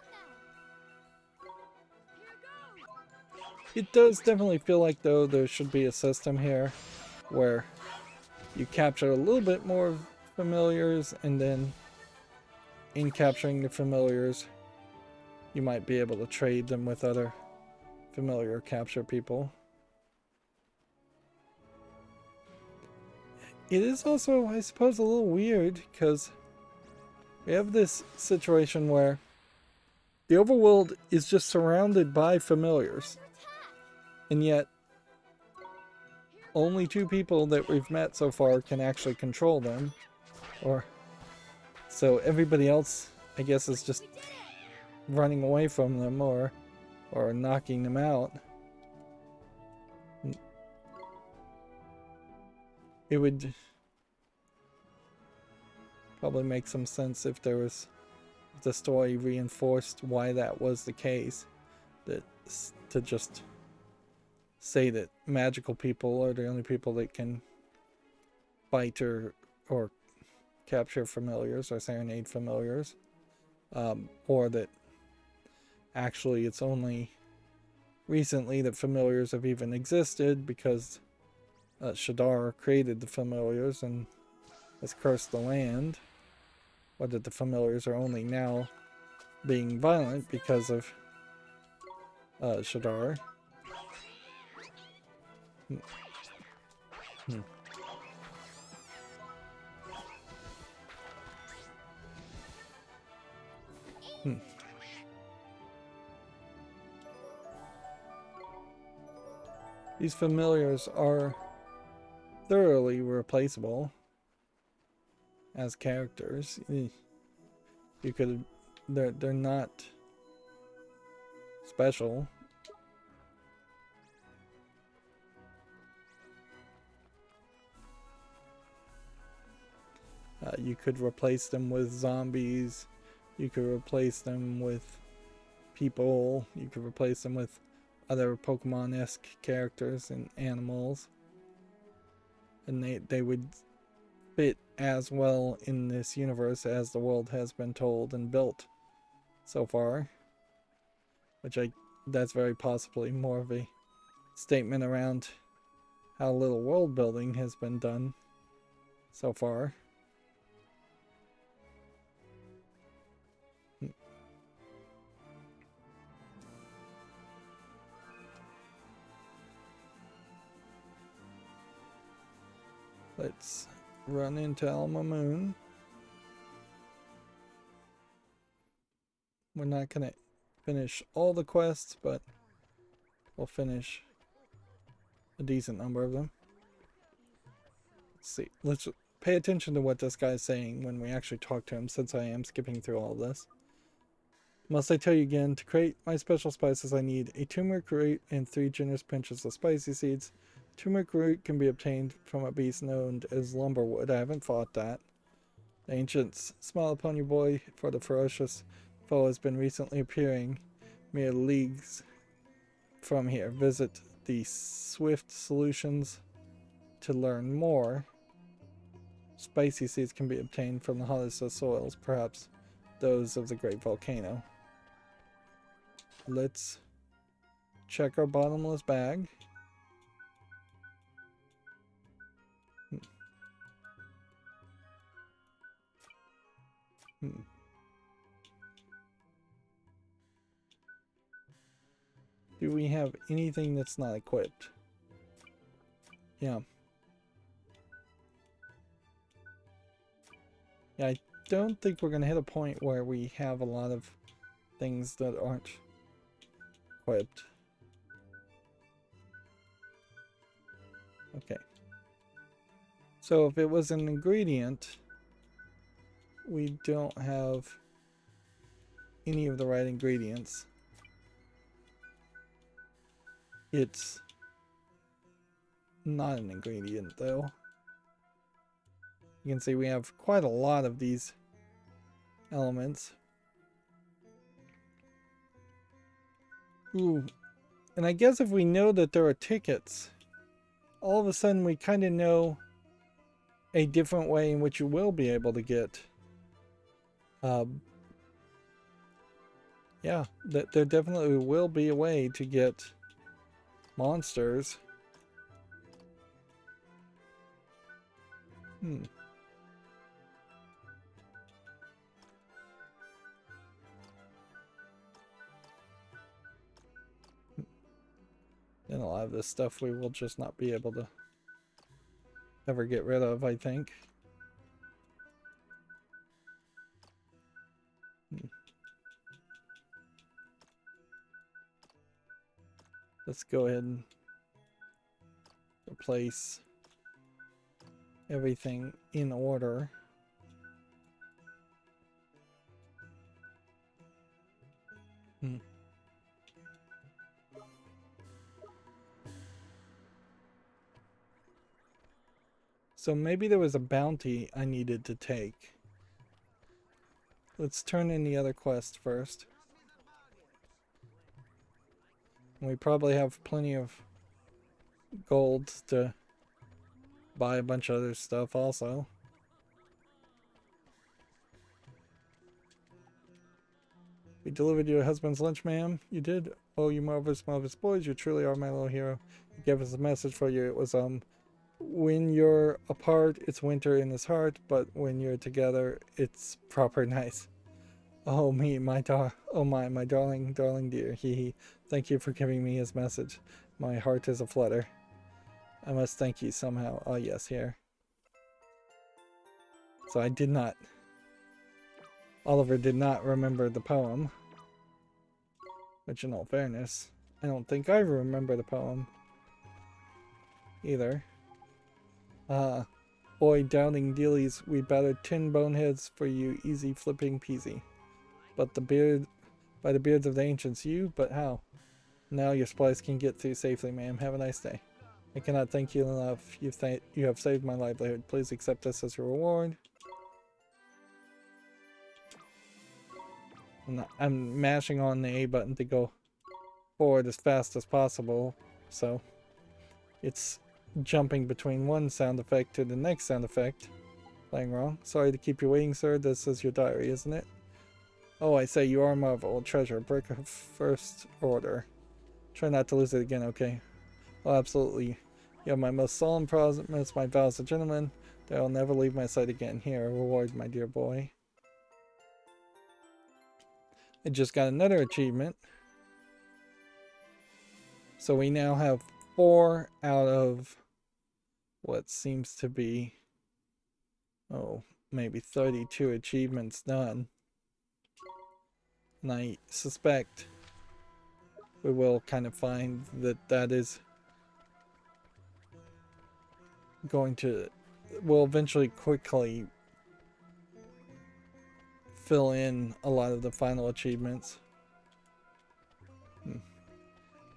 now. Here goes. It does definitely feel like, though, there should be a system here where you capture a little bit more familiars, and then in capturing the familiars, you might be able to trade them with other familiar capture people. It is also, I suppose, a little weird because we have this situation where the overworld is just surrounded by familiars, and yet only 2 people that we've met so far can actually control them. Or so everybody else, I guess, is just running away from them or knocking them out. It would probably make some sense if there was, if the story reinforced why that was the case, that to just say that magical people are the only people that can fight or capture familiars or serenade familiars, or that actually it's only recently that familiars have even existed because Shadar created the familiars and has cursed the land, or that the familiars are only now being violent because of Shadar. These familiars are thoroughly replaceable as characters. You could, they're not special. You could replace them with zombies. You could replace them with people. You could replace them with other Pokemon-esque characters and animals. And they would fit as well in this universe as the world has been told and built so far. Which that's very possibly more of a statement around how little world building has been done so far. Let's run into Alma Moon. We're not gonna finish all the quests, but we'll finish a decent number of them. Let's see. Let's pay attention to what this guy's saying when we actually talk to him, since I am skipping through all of this. Must I tell you again, to create my special spices I need a turmeric root and 3 generous pinches of spicy seeds. Turmeric root can be obtained from a beast known as lumberwood. I haven't fought that. The ancients smile upon you, boy, for the ferocious foe has been recently appearing mere leagues from here. Visit the Swift Solutions to learn more. Spicy seeds can be obtained from the hottest of soils, perhaps those of the great volcano. Let's check our bottomless bag. Do we have anything that's not equipped? Yeah. Yeah, I don't think we're going to hit a point where we have a lot of things that aren't equipped. Okay. So if it was an ingredient, we don't have any of the right ingredients. It's not an ingredient though. You can see we have quite a lot of these elements. Ooh, and I guess if we know that there are tickets, all of a sudden we kind of know a different way in which you will be able to get yeah, that there definitely will be a way to get monsters. And a lot of this stuff we will just not be able to ever get rid of, I think. Let's go ahead and replace everything in order. So maybe there was a bounty I needed to take. Let's turn in the other quest first. We probably have plenty of gold to buy a bunch of other stuff also. We delivered your husband's lunch, ma'am. You did? Oh, you marvelous boys. You truly are my little hero. He gave us a message for you. It was, when you're apart, it's winter in his heart, but when you're together, it's proper nice. Oh, my darling dear. He. Thank you for giving me his message. My heart is aflutter. I must thank you somehow. Oh, yes, here. So I did not. Oliver did not remember the poem. Which, in all fairness, I don't think I remember the poem either. Boy, downing dealies, we battered 10 boneheads for you, easy flipping peasy. But by the beards of the ancients, but how? Now your supplies can get through safely, ma'am. Have a nice day. I cannot thank you enough. You have saved my livelihood. Please accept this as a reward. I'm mashing on the A button to go forward as fast as possible, so it's jumping between one sound effect to the next sound effect. Playing wrong. Sorry to keep you waiting, sir. This is your diary, isn't it? Oh, I say, you are a marvel. Treasure. Brick of first order. Try not to lose it again, okay? Oh, absolutely. You have my most solemn promise, my vows as a gentleman, that I will never leave my sight again. Here, a reward, my dear boy. I just got another achievement. So we now have 4 out of what seems to be, oh, maybe 32 achievements done. And I suspect we will kind of find that that is going to, will eventually quickly fill in a lot of the final achievements.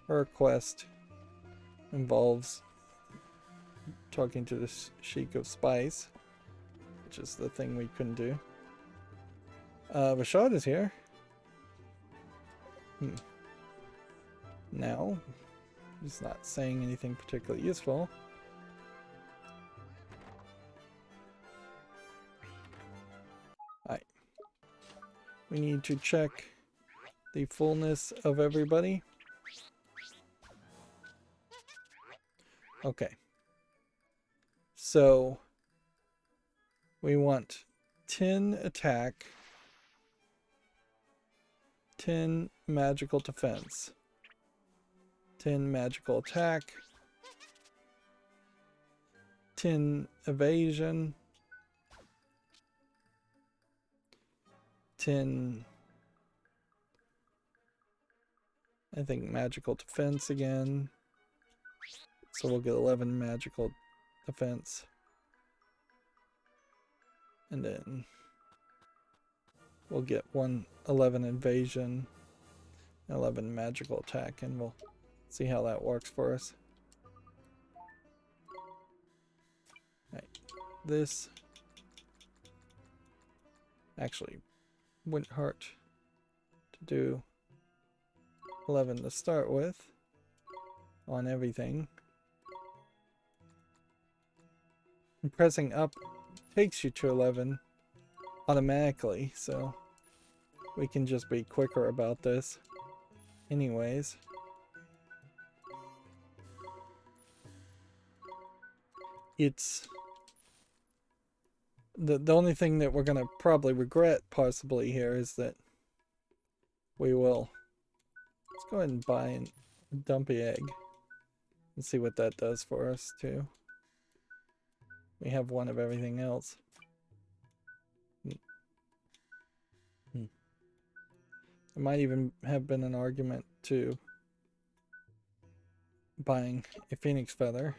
Her quest involves talking to the Sheik of Spice, which is the thing we couldn't do. Rashad is here. Now, he's not saying anything particularly useful. Alright. We need to check the fullness of everybody. Okay. So, we want 10 attack, 10 magical defense, 10 magical attack, 10 evasion, 10, I think, magical defense again. So we'll get 11 magical defense. And then we'll get 11 evasion, 11 magical attack, and we'll see how that works for us. Right. This actually wouldn't hurt to do 11 to start with on everything. And pressing up takes you to 11 automatically, so we can just be quicker about this anyways. It's the only thing that we're gonna probably regret possibly here is that we will, let's go ahead and buy a dumpy egg and see what that does for us too. We have one of everything else. There might even have been an argument to buying a phoenix feather.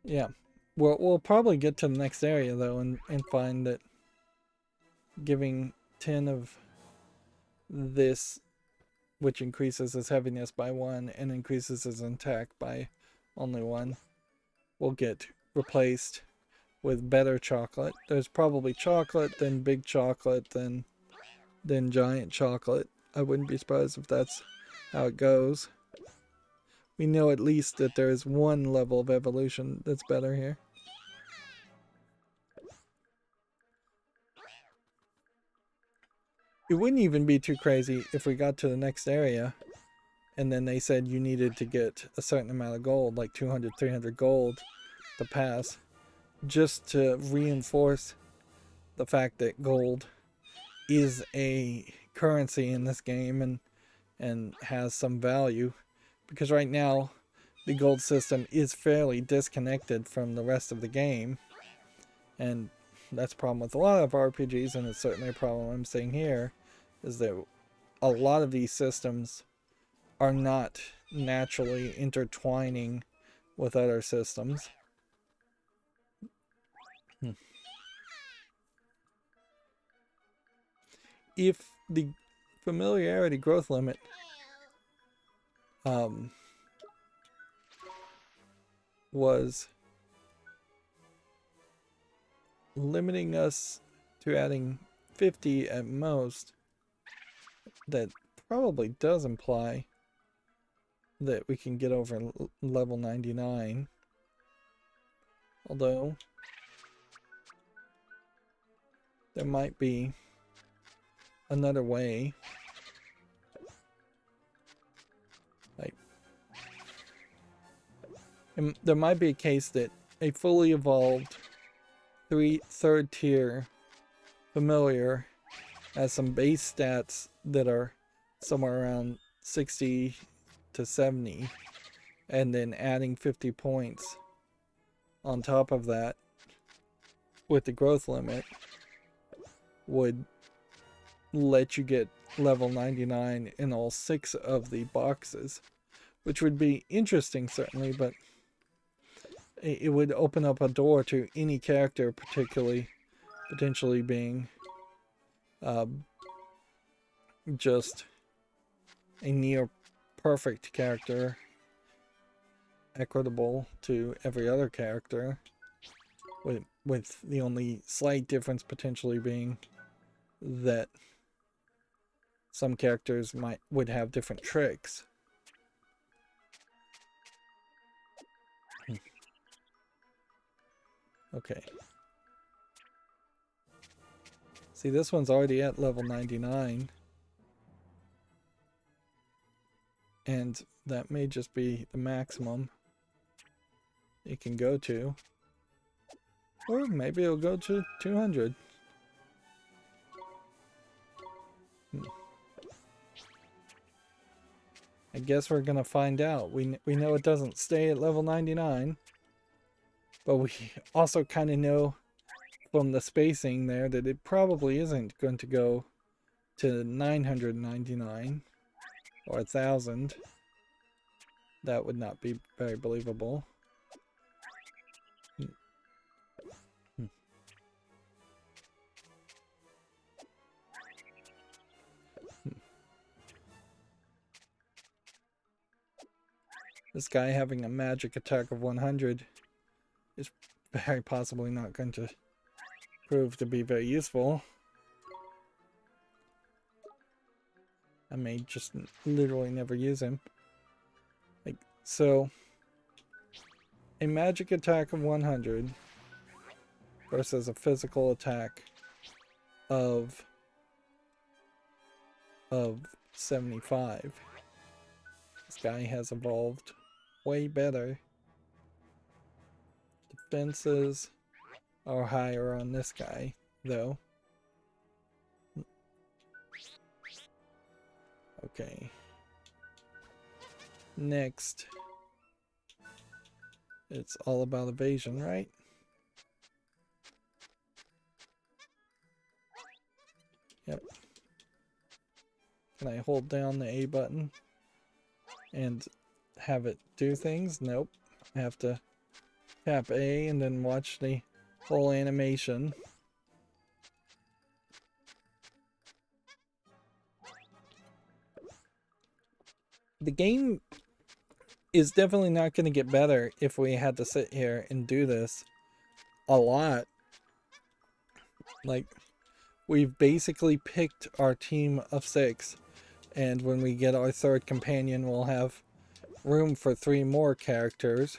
Yeah, we'll probably get to the next area though and find that giving 10 of this, which increases his heaviness by 1 and increases his attack by only 1, will get replaced with better chocolate. There's probably chocolate, then big chocolate, then giant chocolate. I wouldn't be surprised if that's how it goes. We know at least that there is one level of evolution that's better here. It wouldn't even be too crazy if we got to the next area and then they said you needed to get a certain amount of gold, like 200, 300 gold to pass, just to reinforce the fact that gold is a currency in this game and has some value. Because right now, the gold system is fairly disconnected from the rest of the game. And that's a problem with a lot of RPGs, and it's certainly a problem I'm seeing here, is that a lot of these systems are not naturally intertwining with other systems. If the familiarity growth limit was limiting us to adding 50 at most, that probably does imply that we can get over level 99. Although there might be another way. Like, there might be a case that a fully evolved third tier familiar has some base stats that are somewhere around 60 to 70, and then adding 50 points on top of that with the growth limit would let you get level 99 in all 6 of the boxes, which would be interesting certainly, but it would open up a door to any character potentially being just a near perfect character, equitable to every other character, with the only slight difference potentially being that some characters would have different tricks. Okay. See, this one's already at level 99. And that may just be the maximum it can go to. Or maybe it'll go to 200. I guess we're gonna find out. We know it doesn't stay at level 99. But we also kind of know from the spacing there that it probably isn't going to go to 999 or 1,000. That would not be very believable. This guy having a magic attack of 100 is very possibly not going to prove to be very useful. I may just literally never use him. Like, so a magic attack of 100 versus a physical attack of 75. This guy has evolved way better. Defenses are higher on this guy, though. Okay. Next. It's all about evasion, right? Yep. Can I hold down the A button and have it do things? Nope. I have to tap A and then watch the whole animation. The game is definitely not going to get better if we had to sit here and do this a lot. Like, we've basically picked our team of 6, and when we get our 3rd companion, we'll have room for 3 more characters.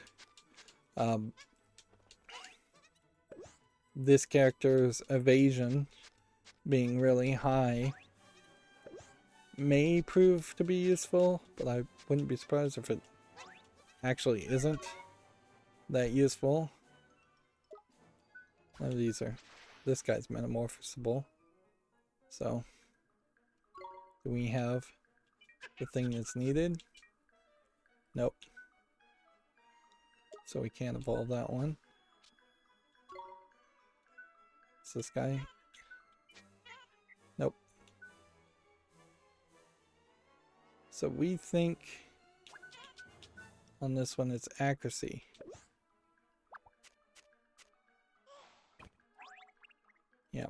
This character's evasion being really high may prove to be useful, but I wouldn't be surprised if it actually isn't that useful. None of these are... This guy's metamorphosable. So, do we have the thing that's needed? Nope. So we can't evolve that one. Is this guy? Nope. So we think on this one it's accuracy. Yeah.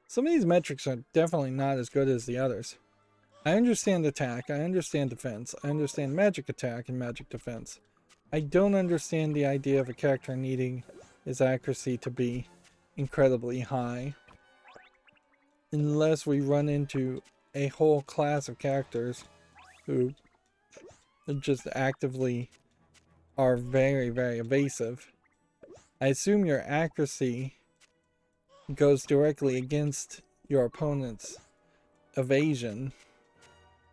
Some of these metrics are definitely not as good as the others. I understand attack, I understand defense, I understand magic attack and magic defense. I don't understand the idea of a character needing his accuracy to be incredibly high. Unless we run into a whole class of characters who just actively are very, very evasive. I assume your accuracy goes directly against your opponent's evasion.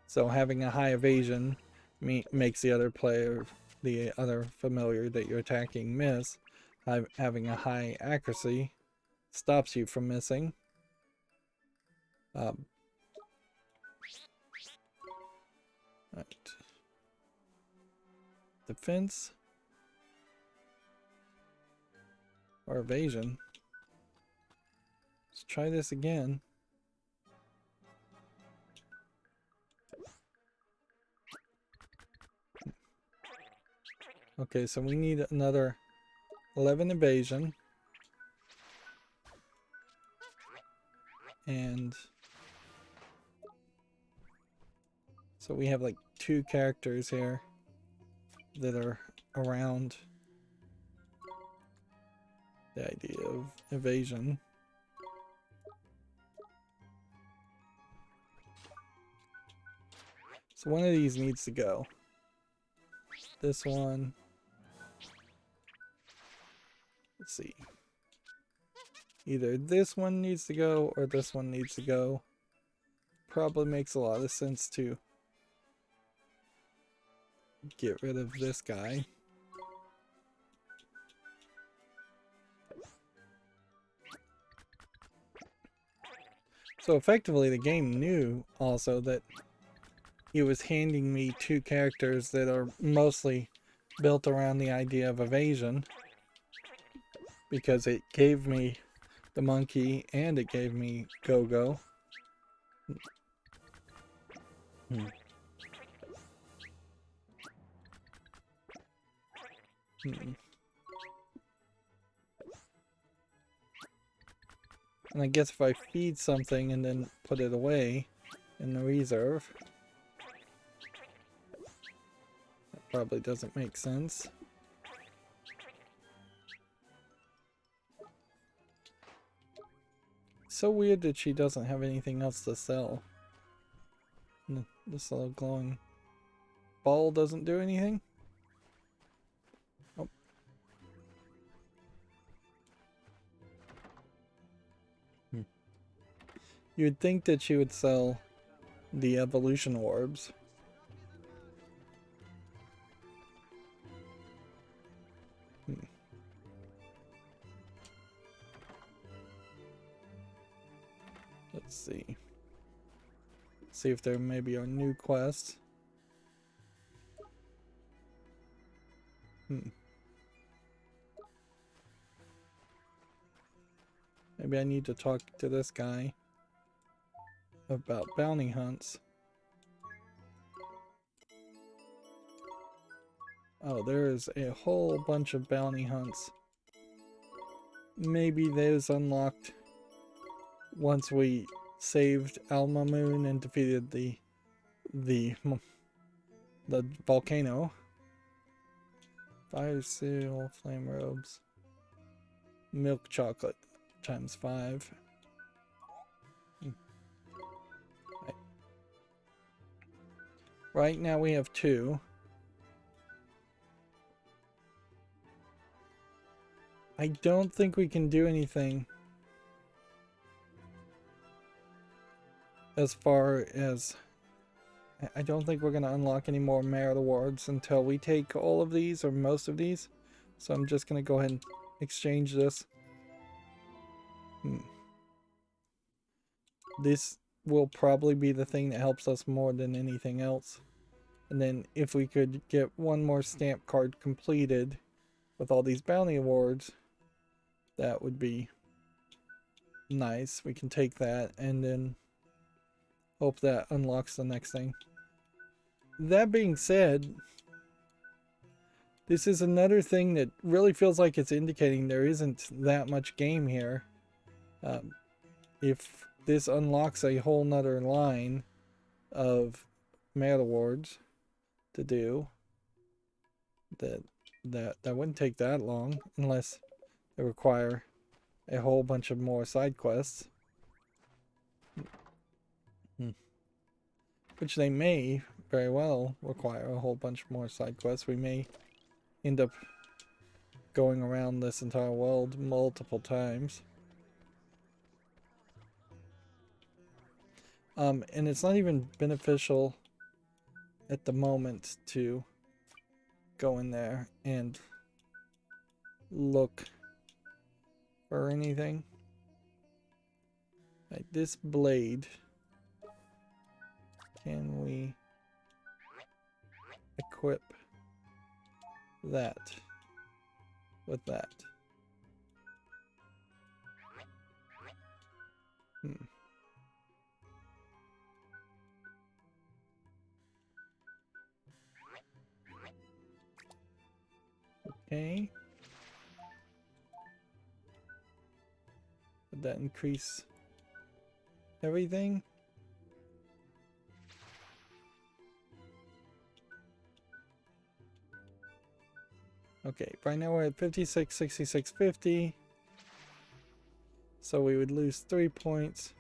So having a high evasion makes the other player, the other familiar that you're attacking, miss. Having a high accuracy stops you from missing. Right. Defense. Or evasion. Let's try this again. Okay, so we need another 11 evasion. And so we have like 2 characters here that are around the idea of evasion. So one of these needs to go. This one. Let's see. Either this one needs to go or this one needs to go. Probably makes a lot of sense to get rid of this guy. So effectively the game knew also that it was handing me 2 characters that are mostly built around the idea of evasion, because it gave me the monkey and it gave me Go-Go. And I guess if I feed something and then put it away in the reserve, that probably doesn't make sense. So weird that she doesn't have anything else to sell. This little glowing ball doesn't do anything? Oh. You'd think that she would sell the evolution orbs. Let's see. See if there may be a new quest. Maybe I need to talk to this guy about bounty hunts. Oh, there's a whole bunch of bounty hunts. Maybe those unlocked once we saved Alma Moon and defeated the volcano. Fire seal, flame robes, milk chocolate times 5. Right now we have 2. I don't think we can do anything as far as... I don't think we're going to unlock any more merit awards until we take all of these or most of these. So I'm just going to go ahead and exchange this. This will probably be the thing that helps us more than anything else. And then if we could get one more stamp card completed with all these bounty awards, that would be nice. We can take that and then hope that unlocks the next thing. That being said, this is another thing that really feels like it's indicating there isn't that much game here. If this unlocks a whole nother line of merit awards to do, that wouldn't take that long unless they require a whole bunch of more side quests. Which they may very well require a whole bunch more side quests. We may end up going around this entire world multiple times. And it's not even beneficial at the moment to go in there and look for anything. Like this blade. Can we... equip that with that. Okay. Would that increase everything? Okay, right now we're at 56, 66, 50. So we would lose 3 points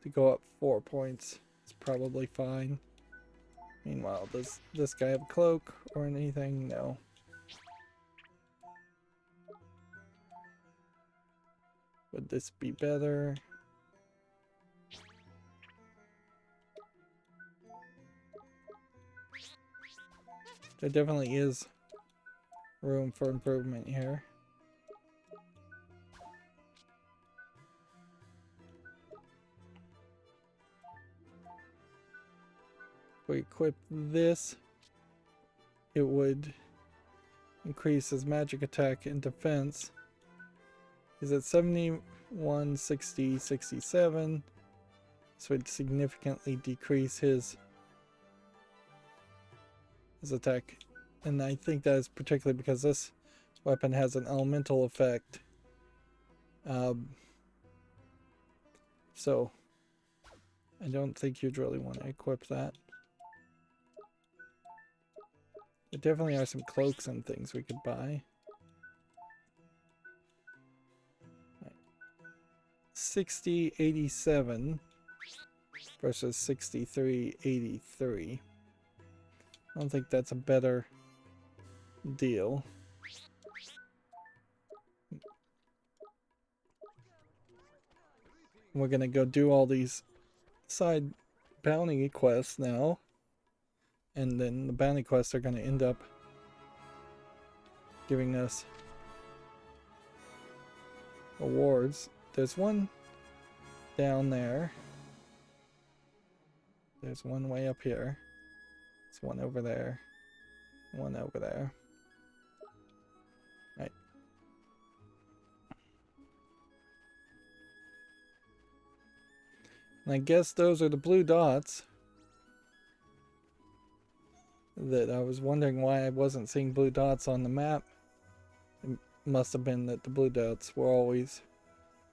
to go up 4 points. It's probably fine. Meanwhile, does this guy have a cloak or anything? No. Would this be better? There definitely is room for improvement here. If we equip this, it would increase his magic attack and defense. He's at 71, 60, 67. So it significantly decrease his attack. And I think that is particularly because this weapon has an elemental effect. So I don't think you'd really want to equip that. There definitely are some cloaks and things we could buy. 6087 versus 6383. I don't think that's a better deal. We're gonna go do all these side bounty quests now, and then the bounty quests are gonna end up giving us awards. There's one down there. There's one way up here. There's one over there. One over there. Right. And I guess those are the blue dots that I was wondering why I wasn't seeing blue dots on the map. It must have been that the blue dots were always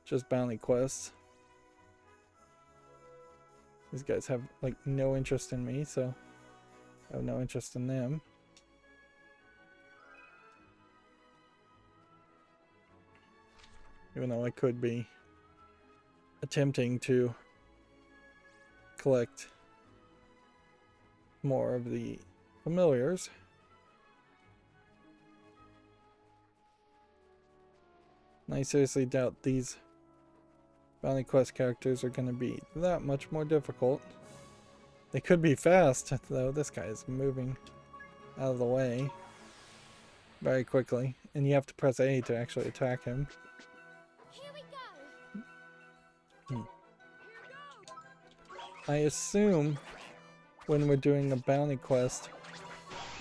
just bounty quests. These guys have like no interest in me, so I have no interest in them. Even though I could be attempting to collect more of the familiars. And I seriously doubt these bounty quest characters are going to be that much more difficult. They could be fast, though. This guy is moving out of the way very quickly, and you have to press A to actually attack him. Here we go. I assume when we're doing a bounty quest,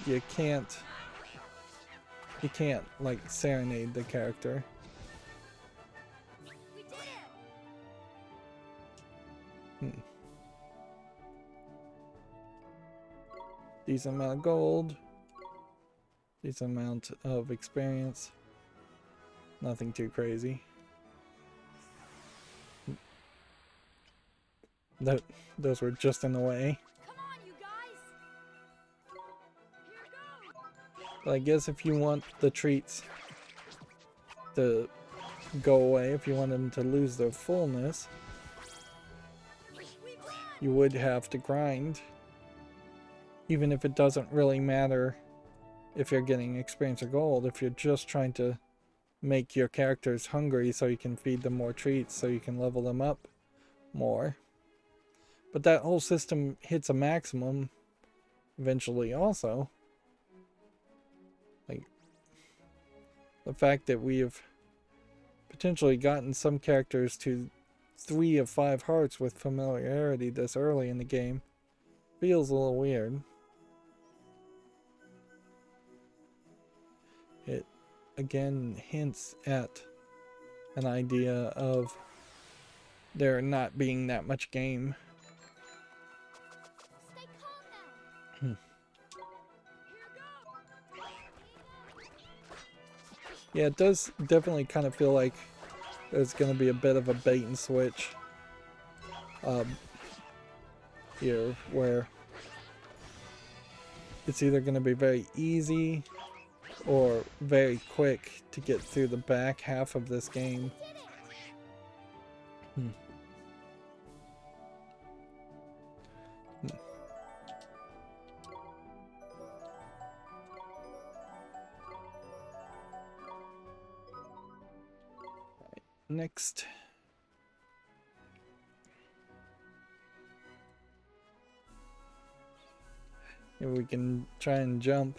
you can't like serenade the character. We did it. Decent amount of gold. Decent amount of experience. Nothing too crazy. Those were just in the way. Come on, you guys. Here goes. But I guess if you want the treats to go away, if you want them to lose their fullness, you would have to grind. Even if it doesn't really matter if you're getting experience or gold, if you're just trying to make your characters hungry so you can feed them more treats so you can level them up more. But that whole system hits a maximum eventually also. Like, the fact that we have potentially gotten some characters to 3 of 5 hearts with familiarity this early in the game feels a little weird. It again hints at an idea of there not being that much game. Stay calm now. Yeah, it does definitely kind of feel like there's going to be a bit of a bait and switch here, where it's either going to be very easy or very quick to get through the back half of this game. Next. If we can try and jump.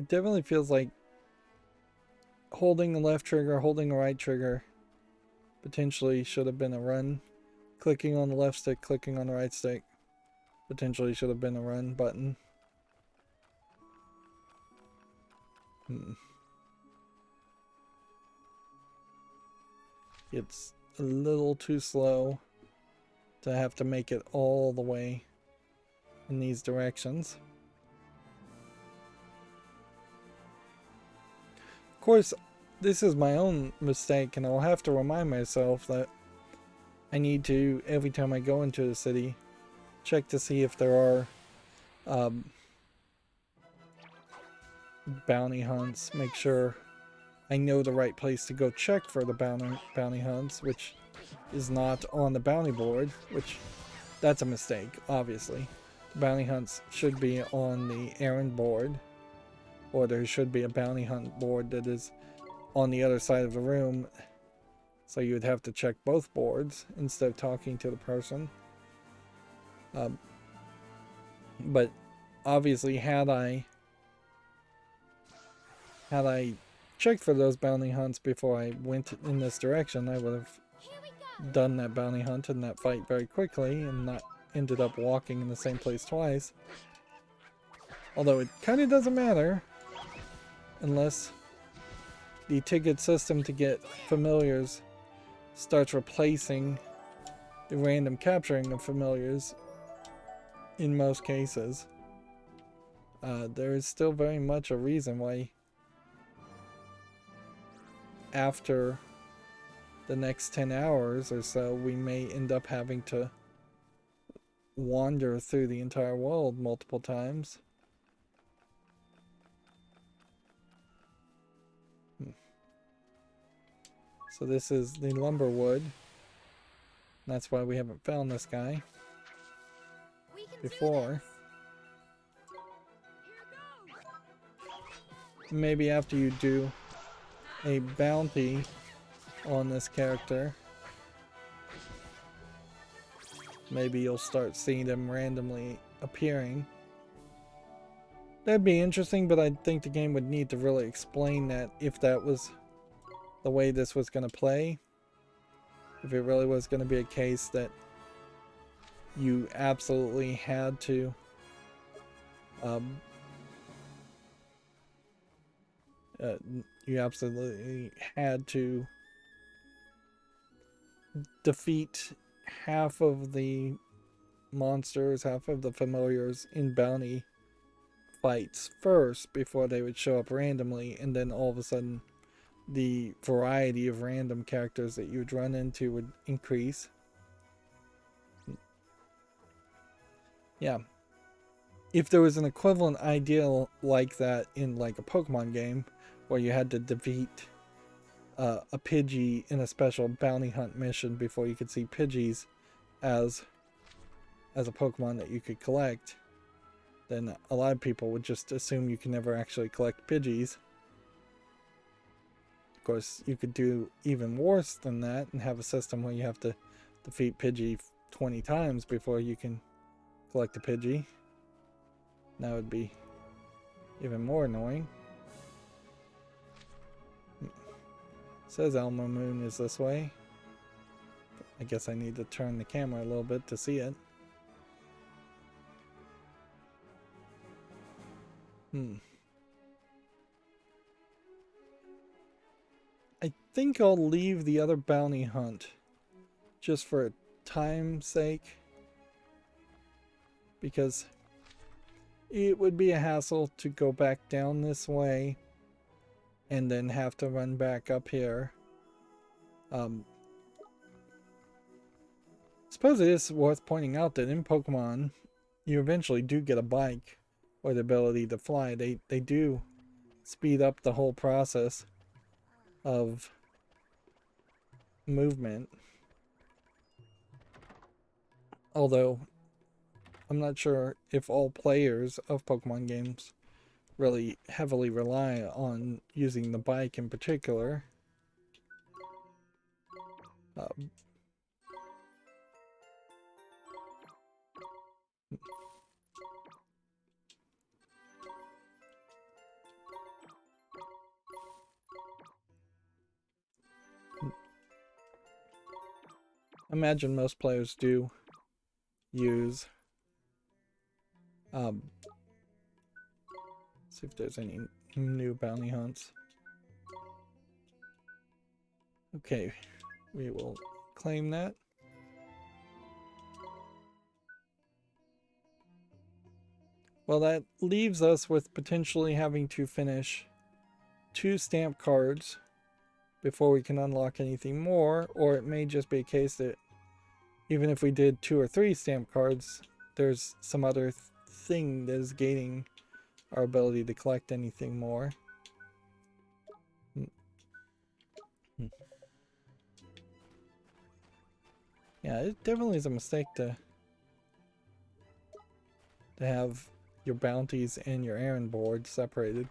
It definitely feels like holding the left trigger, holding the right trigger potentially should have been a run. Clicking on the left stick, clicking on the right stick potentially should have been a run button. It's a little too slow to have to make it all the way in these directions. Of course, this is my own mistake, and I'll have to remind myself that I need to, every time I go into the city, check to see if there are bounty hunts. Make sure I know the right place to go check for the bounty hunts, which is not on the bounty board, which that's a mistake, obviously. The bounty hunts should be on the errand board, or there should be a bounty hunt board that is on the other side of the room, so you would have to check both boards instead of talking to the person. But obviously, had I checked for those bounty hunts before I went in this direction, I would have done that bounty hunt and that fight very quickly and not ended up walking in the same place twice. Although it kind of doesn't matter unless the ticket system to get familiars starts replacing the random capturing of familiars in most cases. There is still very much a reason why after the next 10 hours or so we may end up having to wander through the entire world multiple times. So this is the lumberwood. That's why we haven't found this guy before. Maybe after you do a bounty on this character, maybe you'll start seeing them randomly appearing. That'd be interesting, but I think the game would need to really explain that if that was the way this was going to play. If it really was going to be a case that you absolutely had to defeat half of the monsters, half of the familiars in bounty fights first before they would show up randomly, and then all of a sudden the variety of random characters that you would run into would increase. Yeah. If there was an equivalent idea like that in like a Pokemon game where you had to defeat a Pidgey in a special bounty hunt mission before you could see Pidgeys as a Pokemon that you could collect, then a lot of people would just assume you can never actually collect Pidgeys. Of course, you could do even worse than that and have a system where you have to defeat Pidgey 20 times before you can collect a Pidgey. That would be even more annoying. It says Elmo Moon is this way. I guess I need to turn the camera a little bit to see it. I think I'll leave the other bounty hunt just for time's sake, because it would be a hassle to go back down this way and then have to run back up here. Suppose it is worth pointing out that in Pokemon, you eventually do get a bike or the ability to fly. They do speed up the whole process of movement. Although, I'm not sure if all players of Pokemon games really heavily rely on using the bike in particular. Imagine most players do use. See if there's any new bounty hunts. Okay, we will claim that. Well, that leaves us with potentially having to finish 2 stamp cards before we can unlock anything more, or it may just be a case that even if we did 2 or 3 stamp cards, there's some other thing that is gating our ability to collect anything more. Yeah, it definitely is a mistake to have your bounties and your errand board separated.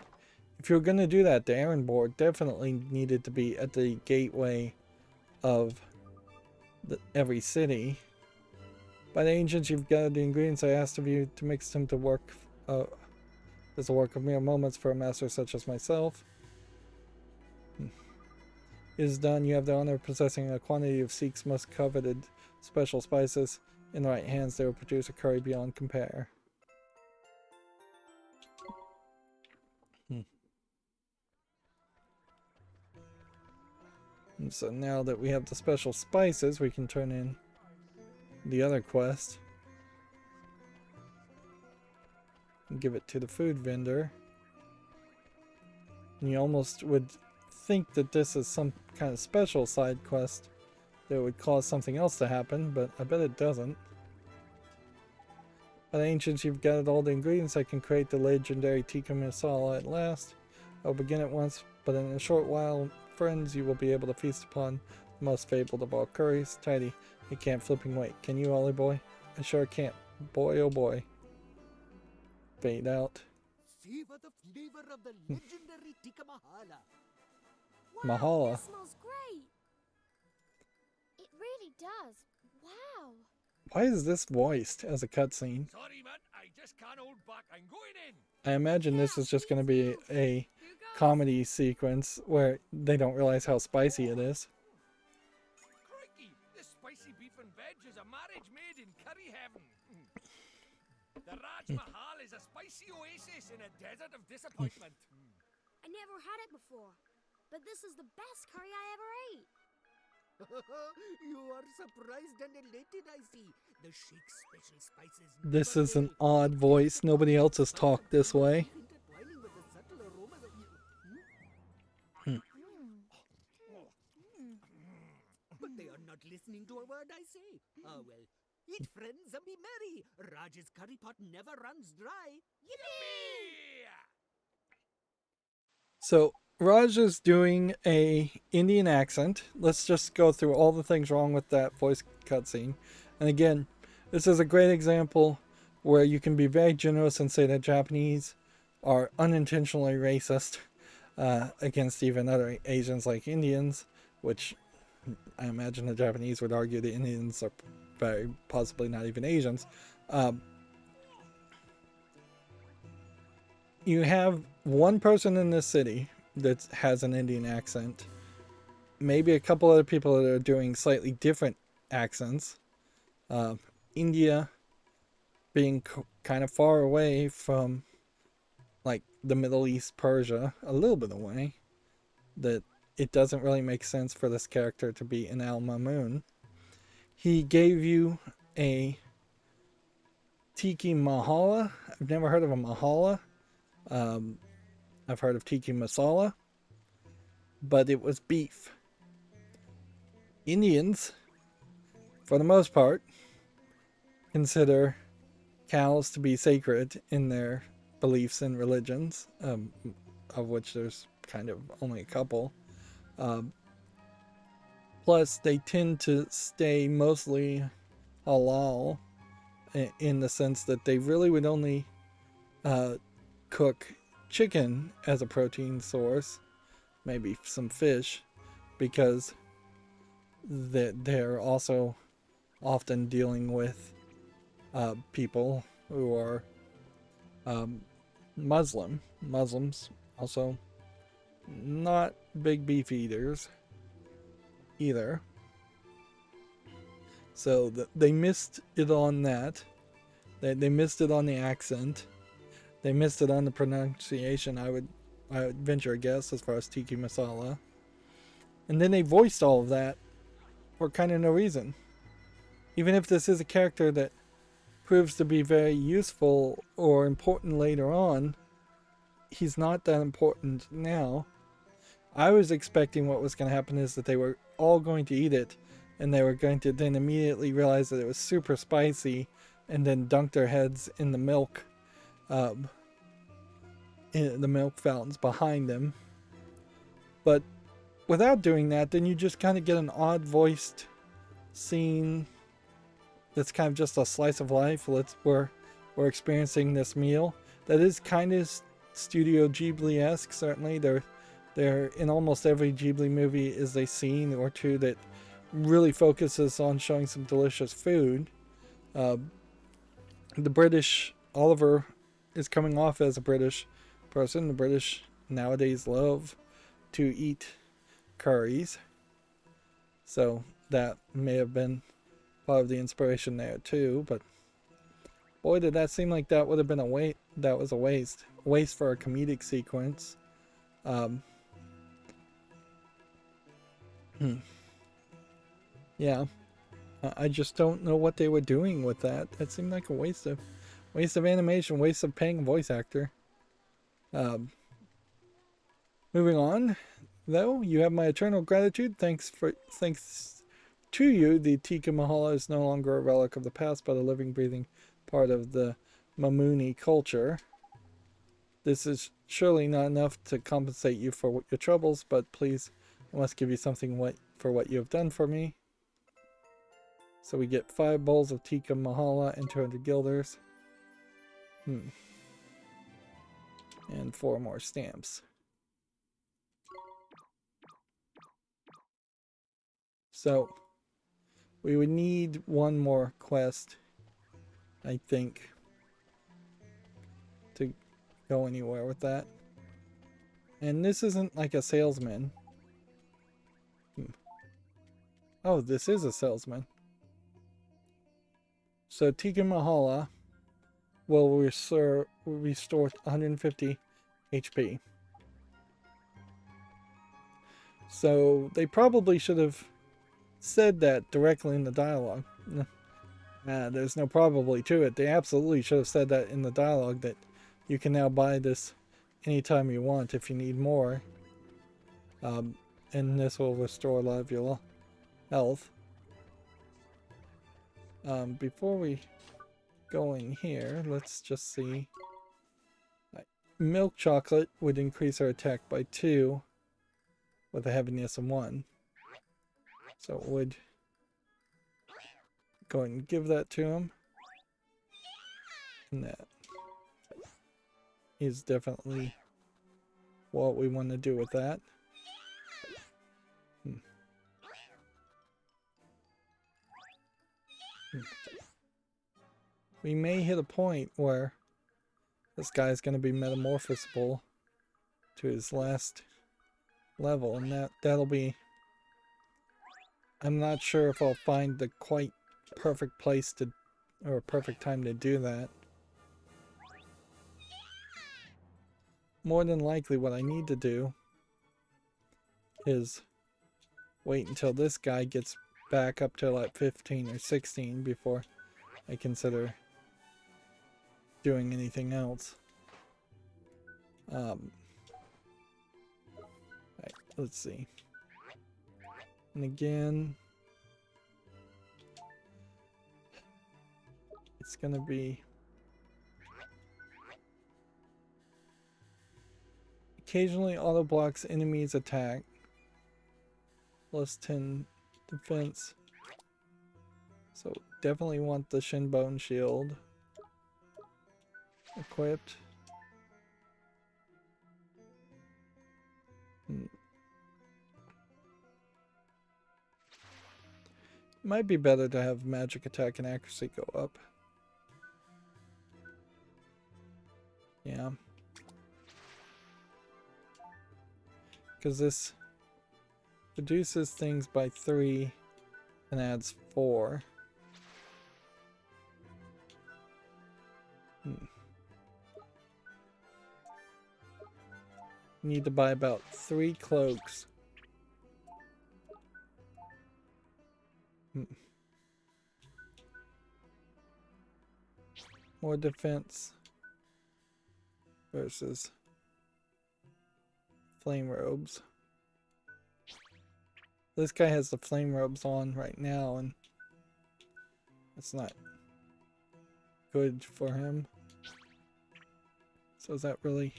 If you're going to do that, the errand board definitely needed to be at the gateway of every city. By the ancients, you've gathered the ingredients I asked of you to mix them to work. There's a work of mere moments for a master such as myself. It is done. You have the honor of possessing a quantity of Seek's most coveted special spices. In the right hands, they will produce a curry beyond compare. And so now that we have the special spices, we can turn in the other quest and give it to the food vendor. And you almost would think that this is some kind of special side quest that would cause something else to happen, but I bet it doesn't. By the ancients, you've gathered all the ingredients that can create the legendary tikka masala at last. I'll begin at once, but in a short while, friends, you will be able to feast upon the most fabled of all curries. Tidy, you can't flipping wait. Can you, Ollie boy? I sure can't. Boy, oh boy. Fade out. Savor the flavor of the legendary tikka mahala. Wow, Mahala. that smells great. It really does. Wow. Why is this voiced as a cutscene? Sorry, man, I just can't hold back. I'm going in. I imagine this is just going to be a comedy sequence where they don't realize how spicy it is. Crikey, this spicy beef and veg is a marriage made in curry heaven. The Raj Mahal is a spicy oasis in a desert of disappointment. I never had it before, but this is the best curry I ever ate. You are surprised and elated, I see. The Sheikh's special spices. This is an odd voice. Nobody else has talked this way. Intertwining with the subtle aromas of But they are not listening to a word I say. Ah, well. Eat, friends, and be merry. Raj's curry pot never runs dry. Yippee! So Raj is doing a Indian accent. Let's just go through all the things wrong with that voice cutscene. And again, this is a great example where you can be very generous and say that Japanese are unintentionally racist against even other Asians like Indians, which I imagine the Japanese would argue the Indians are very possibly not even Asians. You have one person in this city that has an Indian accent, maybe a couple other people that are doing slightly different accents. India being kind of far away from like the Middle East, Persia, a little bit away, that it doesn't really make sense for this character to be in Al Mamun. He gave you a tiki mahala. I've never heard of a mahala. I've heard of tiki masala, but it was beef. Indians, for the most part, consider cows to be sacred in their beliefs and religions, of which there's kind of only a couple. Plus, they tend to stay mostly halal in the sense that they really would only cook chicken as a protein source, maybe some fish, because they're also often dealing with people who are Muslims also not big beef eaters either. So they missed it on that. They missed it on the accent. They missed it on the pronunciation, I would venture a guess, as far as tiki masala. And then they voiced all of that for kind of no reason. Even if this is a character that proves to be very useful or important later on, he's not that important now. I was expecting what was going to happen is that they were all going to eat it, and they were going to then immediately realize that it was super spicy, and then dunk their heads in the milk fountains behind them. But without doing that, then you just kind of get an odd voiced scene that's kind of just a slice of life. We're experiencing this meal that is kind of Studio Ghibli-esque. Certainly, there in almost every Ghibli movie is a scene or two that really focuses on showing some delicious food. The British, Oliver is coming off as a British person. The British nowadays love to eat curries, so that may have been part of the inspiration there too. But boy, did that seem like that would have been a waste. That was a waste for a comedic sequence. Yeah, I just don't know what they were doing with that. That seemed like a waste of animation, waste of paying a voice actor. Moving on, though, you have my eternal gratitude. Thanks to you, the Tika Mahala is no longer a relic of the past, but a living, breathing part of the Mamuni culture. This is surely not enough to compensate you for your troubles, but please, I must give you something for what you have done for me. So we get 5 bowls of Tika Mahala and 200 guilders. And 4 more stamps. So we would need one more quest, I think, to go anywhere with that. And this isn't like a salesman. Oh, this is a salesman. So Tika Mahala will restore 150 HP. So they probably should have said that directly in the dialogue. There's no probably to it. They absolutely should have said that in the dialogue, that you can now buy this anytime you want if you need more. And this will restore a lot of your health. Before we go in here, let's just see. Milk chocolate would increase our attack by 2 with a heaviness of 1. So it would go ahead and give that to him. And that is definitely what we want to do with that. We may hit a point where this guy is going to be metamorphosable to his last level, and that'll be... I'm not sure if I'll find the quite perfect place to, or perfect time to do that. more than likely what I need to do is wait until this guy gets back up to like 15 or 16 before I consider doing anything else. Right, let's see. And again, it's gonna be occasionally auto blocks enemies attack. Plus 10 defense. So definitely want the Shinbone shield equipped. Might be better to have magic attack and accuracy go up. Yeah. Because this reduces things by 3 and adds 4. Need to buy about 3 cloaks. More defense versus flame robes. This guy has the flame robes on right now, and that's not good for him. So is that really...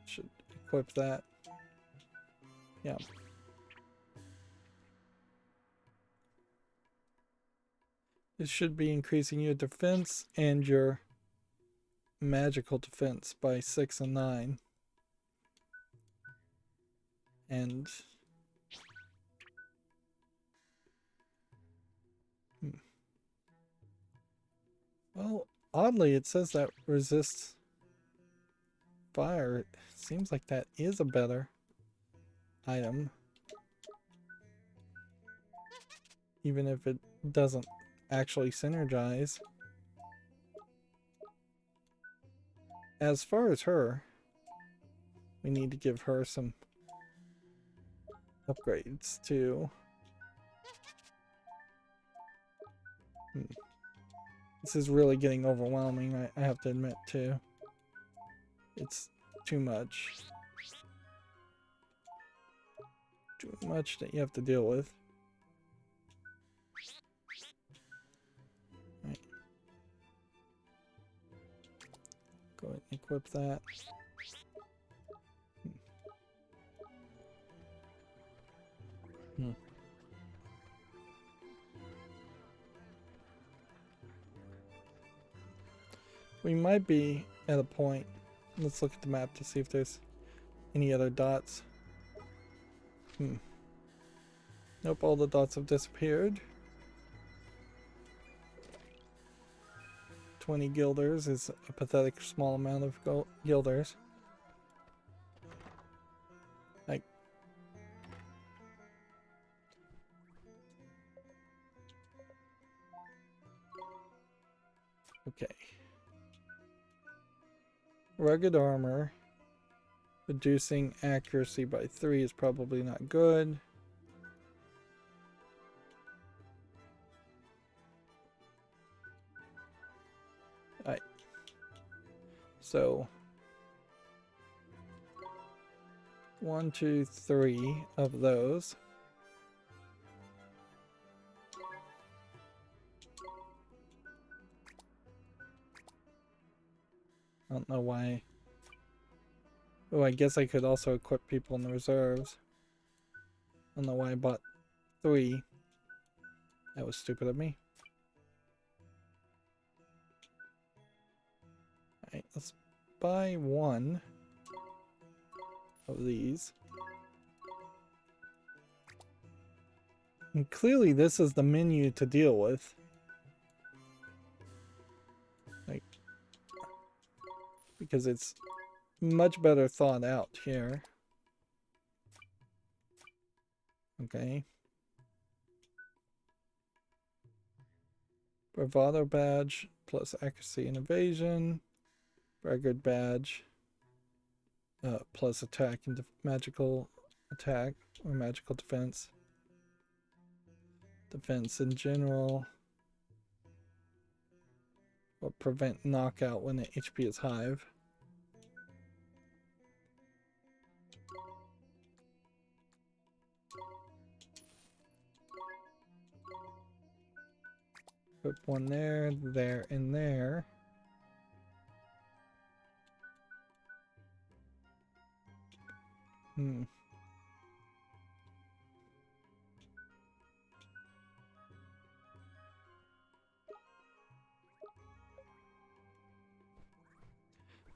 Should equip that. Yeah. This should be increasing your defense and your magical defense by 6 and 9. And well, oddly it says that resists fire. It seems like that is a better item, even if it doesn't actually synergize. As far as her, we need to give her some upgrades too. This is really getting overwhelming, I have to admit too. It's too much. Too much that you have to deal with. Right. Go ahead and equip that. We might be at a point. Let's look at the map to see if there's any other dots. Nope, all the dots have disappeared. 20 guilders is a pathetic small amount of guilders. Like, okay. Rugged armor. Reducing accuracy by 3 is probably not good. Alright. So 1, 2, 3 of those. I don't know why. Oh, I guess I could also equip people in the reserves. I don't know why I bought 3. That was stupid of me. Alright, let's buy 1 of these. And clearly this is the menu to deal with. Like, because it's much better thought out here. Okay. Bravado badge plus accuracy and evasion. Braggart badge. plus attack and magical attack or magical defense. Defense in general. Or prevent knockout when the HP is hive. Put one there, there, and there.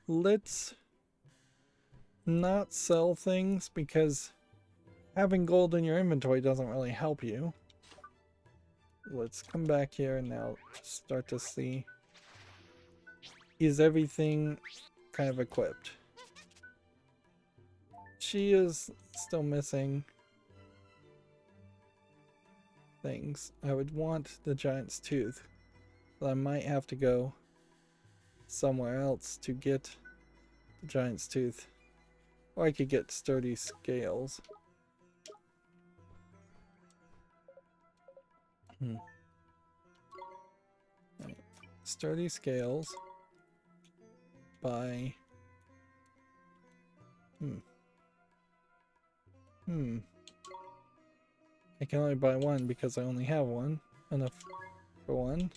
Let's not sell things because having gold in your inventory doesn't really help you. Let's come back here and now start to see, is everything kind of equipped? She is still missing things. I would want the giant's tooth, but I might have to go somewhere else to get the giant's tooth. Or I could get sturdy scales. Right. Sturdy scales by I can only buy one because I only have one. Enough for one.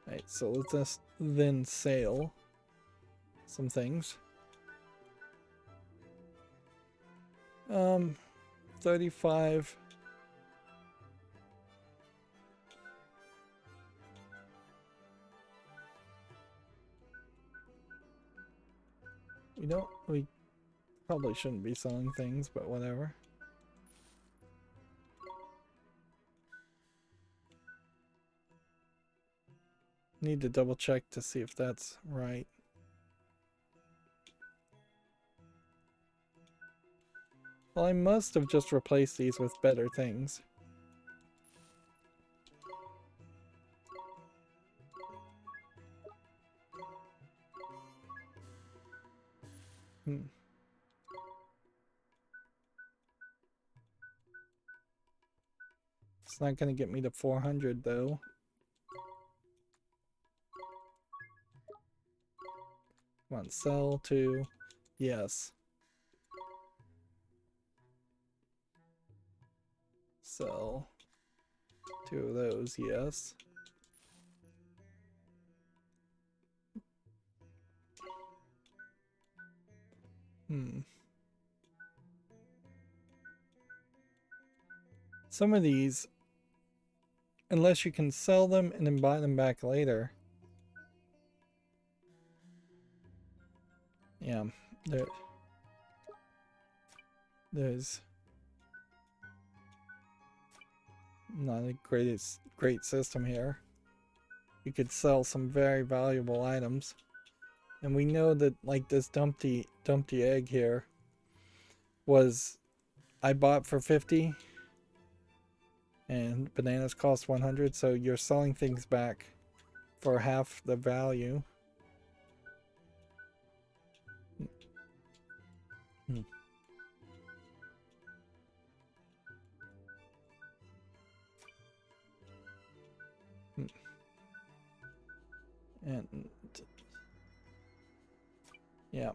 Right, so let's just then sell some things. 35. We probably shouldn't be selling things, but whatever. Need to double check to see if that's right. Well, I must have just replaced these with better things. It's not going to get me to 400 though. Come on, sell to, yes. Sell 2 of those, yes. Some of these, unless you can sell them and then buy them back later. Yeah, there's not a great system here. You could sell some very valuable items. And we know that like this Dumpty egg here was I bought for 50 and bananas cost 100, so you're selling things back for half the value. And yeah.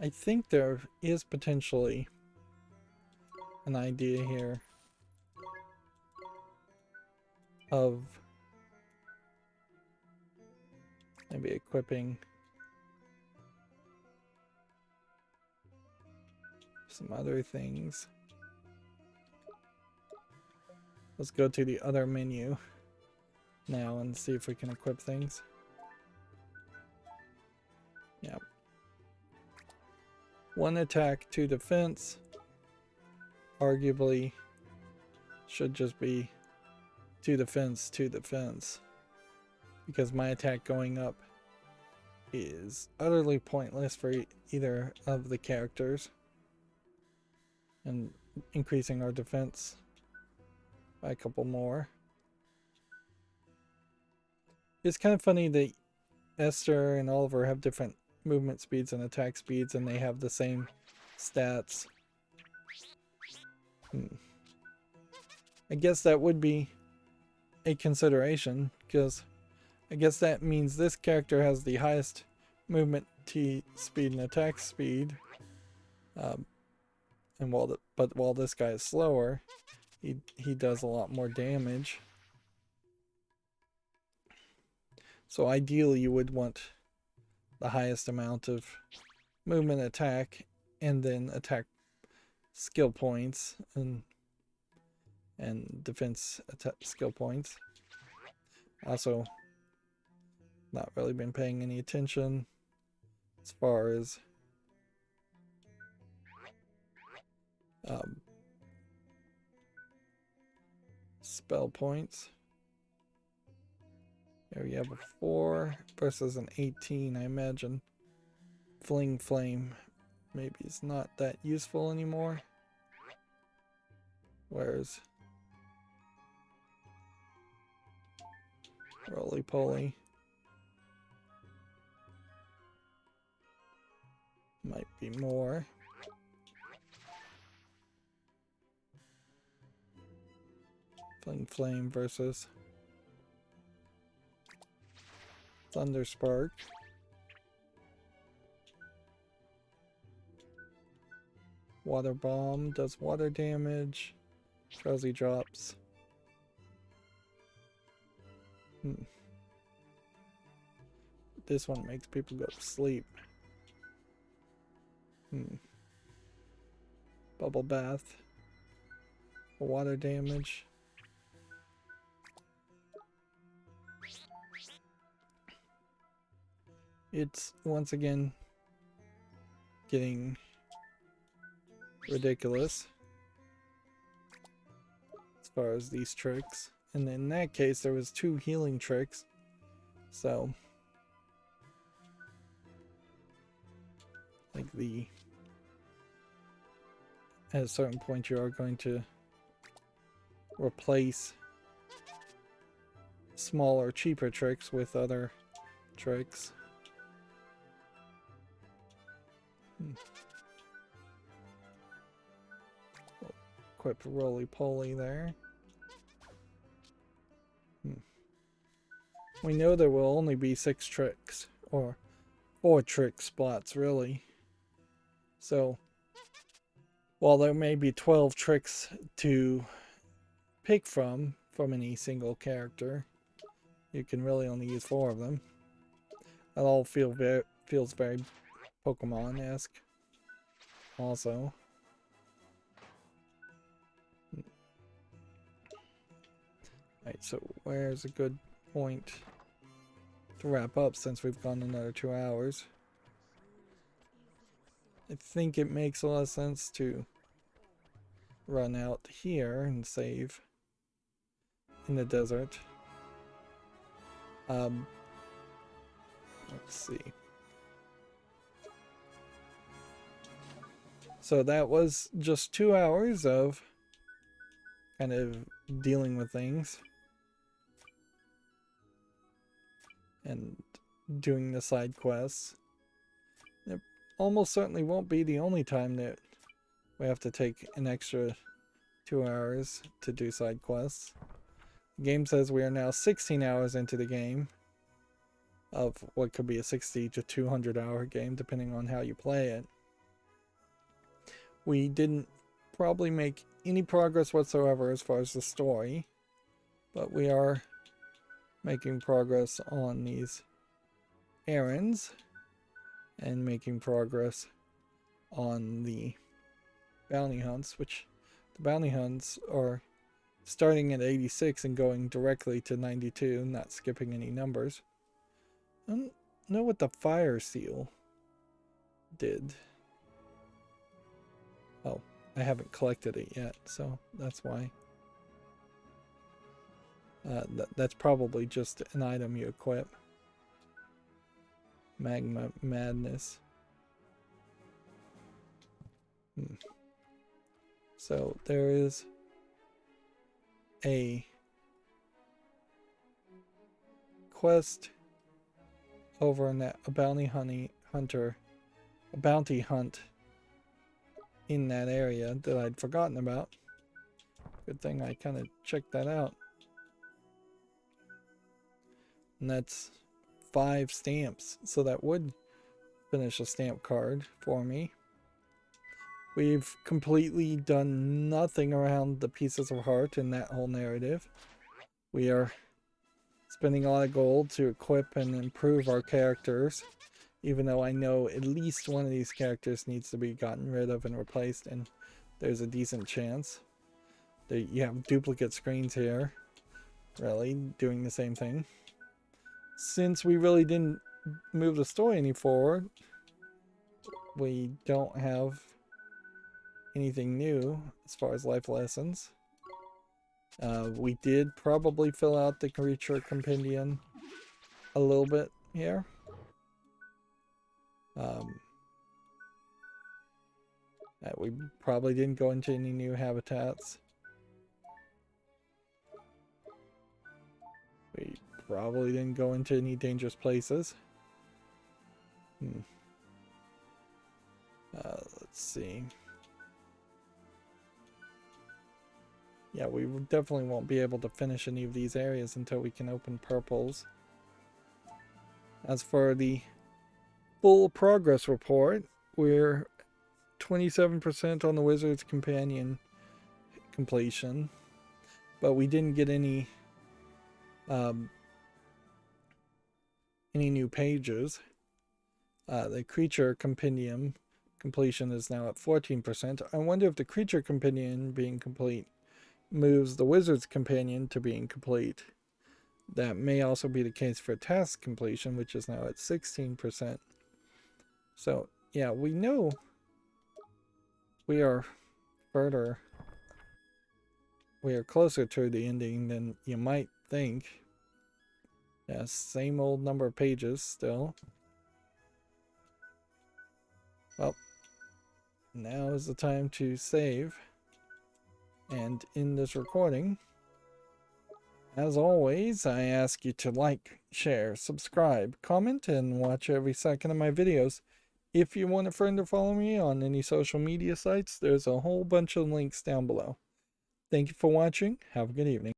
I think there is potentially an idea here of maybe equipping some other things. Let's go to the other menu now and see if we can equip things. Yeah. 1 attack, 2 defense. Arguably should just be 2 defense, 2 defense. Because my attack going up is utterly pointless for either of the characters. And increasing our defense by a couple more. It's kind of funny that Esther and Oliver have different movement speeds and attack speeds, and they have the same stats. I guess that would be a consideration, because I guess that means this character has the highest movement speed and attack speed, and while this guy is slower, he does a lot more damage. So ideally you would want the highest amount of movement attack and then attack skill points and defense skill points. Also, not really been paying any attention as far as spell points. There we have a 4 versus an 18. I imagine Fling Flame maybe is not that useful anymore. Whereas Roly Poly might be more. Fling Flame versus Thunder Spark. Water Bomb does water damage. Drowsy drops. This one makes people go to sleep. Bubble Bath. Water damage. It's once again getting ridiculous as far as these tricks. And in that case, there was 2 healing tricks. So, like at a certain point you are going to replace smaller, cheaper tricks with other tricks. Equip Roly Poly there. We know there will only be 6 tricks, or 4 trick spots really. So, while there may be 12 tricks to pick from any single character, you can really only use 4 of them. That all feels very Pokemon-esque also. Alright, so where's a good point to wrap up since we've gone another 2 hours? I think it makes a lot of sense to run out here and save in the desert. Let's see. So that was just 2 hours of kind of dealing with things and doing the side quests. It almost certainly won't be the only time that we have to take an extra 2 hours to do side quests. The game says we are now 16 hours into the game of what could be a 60 to 200 hour game depending on how you play it. We didn't probably make any progress whatsoever as far as the story, but we are making progress on these errands and making progress on the bounty hunts, which the bounty hunts are starting at 86 and going directly to 92, not skipping any numbers. I don't know what the fire seal did. Oh, I haven't collected it yet, so that's why. That's probably just an item you equip. Magma Madness. So there is a quest over in that a bounty hunt in that area that I'd forgotten about. Good thing I kind of checked that out. And that's 5 stamps, so that would finish a stamp card for me. We've completely done nothing around the pieces of heart in that whole narrative. We are spending a lot of gold to equip and improve our characters, even though I know at least one of these characters needs to be gotten rid of and replaced, and there's a decent chance. You have duplicate screens here, really, doing the same thing. Since we really didn't move the story any forward, we don't have anything new as far as life lessons. We did probably fill out the creature compendium a little bit here. We probably didn't go into any new habitats. We probably didn't go into any dangerous places. Let's see. Yeah, we definitely won't be able to finish any of these areas until we can open purples. As for the full progress report, we're 27% on the Wizard's Companion completion, but we didn't get any new pages. The Creature Compendium completion is now at 14%. I wonder if the Creature Compendium being complete moves the Wizard's Companion to being complete. That may also be the case for task completion, which is now at 16%. So, yeah, we know we are closer to the ending than you might think. Yeah, same old number of pages still. Well, now is the time to save and end this recording. As always, I ask you to like, share, subscribe, comment, and watch every second of my videos. If you want a friend to follow me on any social media sites, there's a whole bunch of links down below. Thank you for watching. Have a good evening.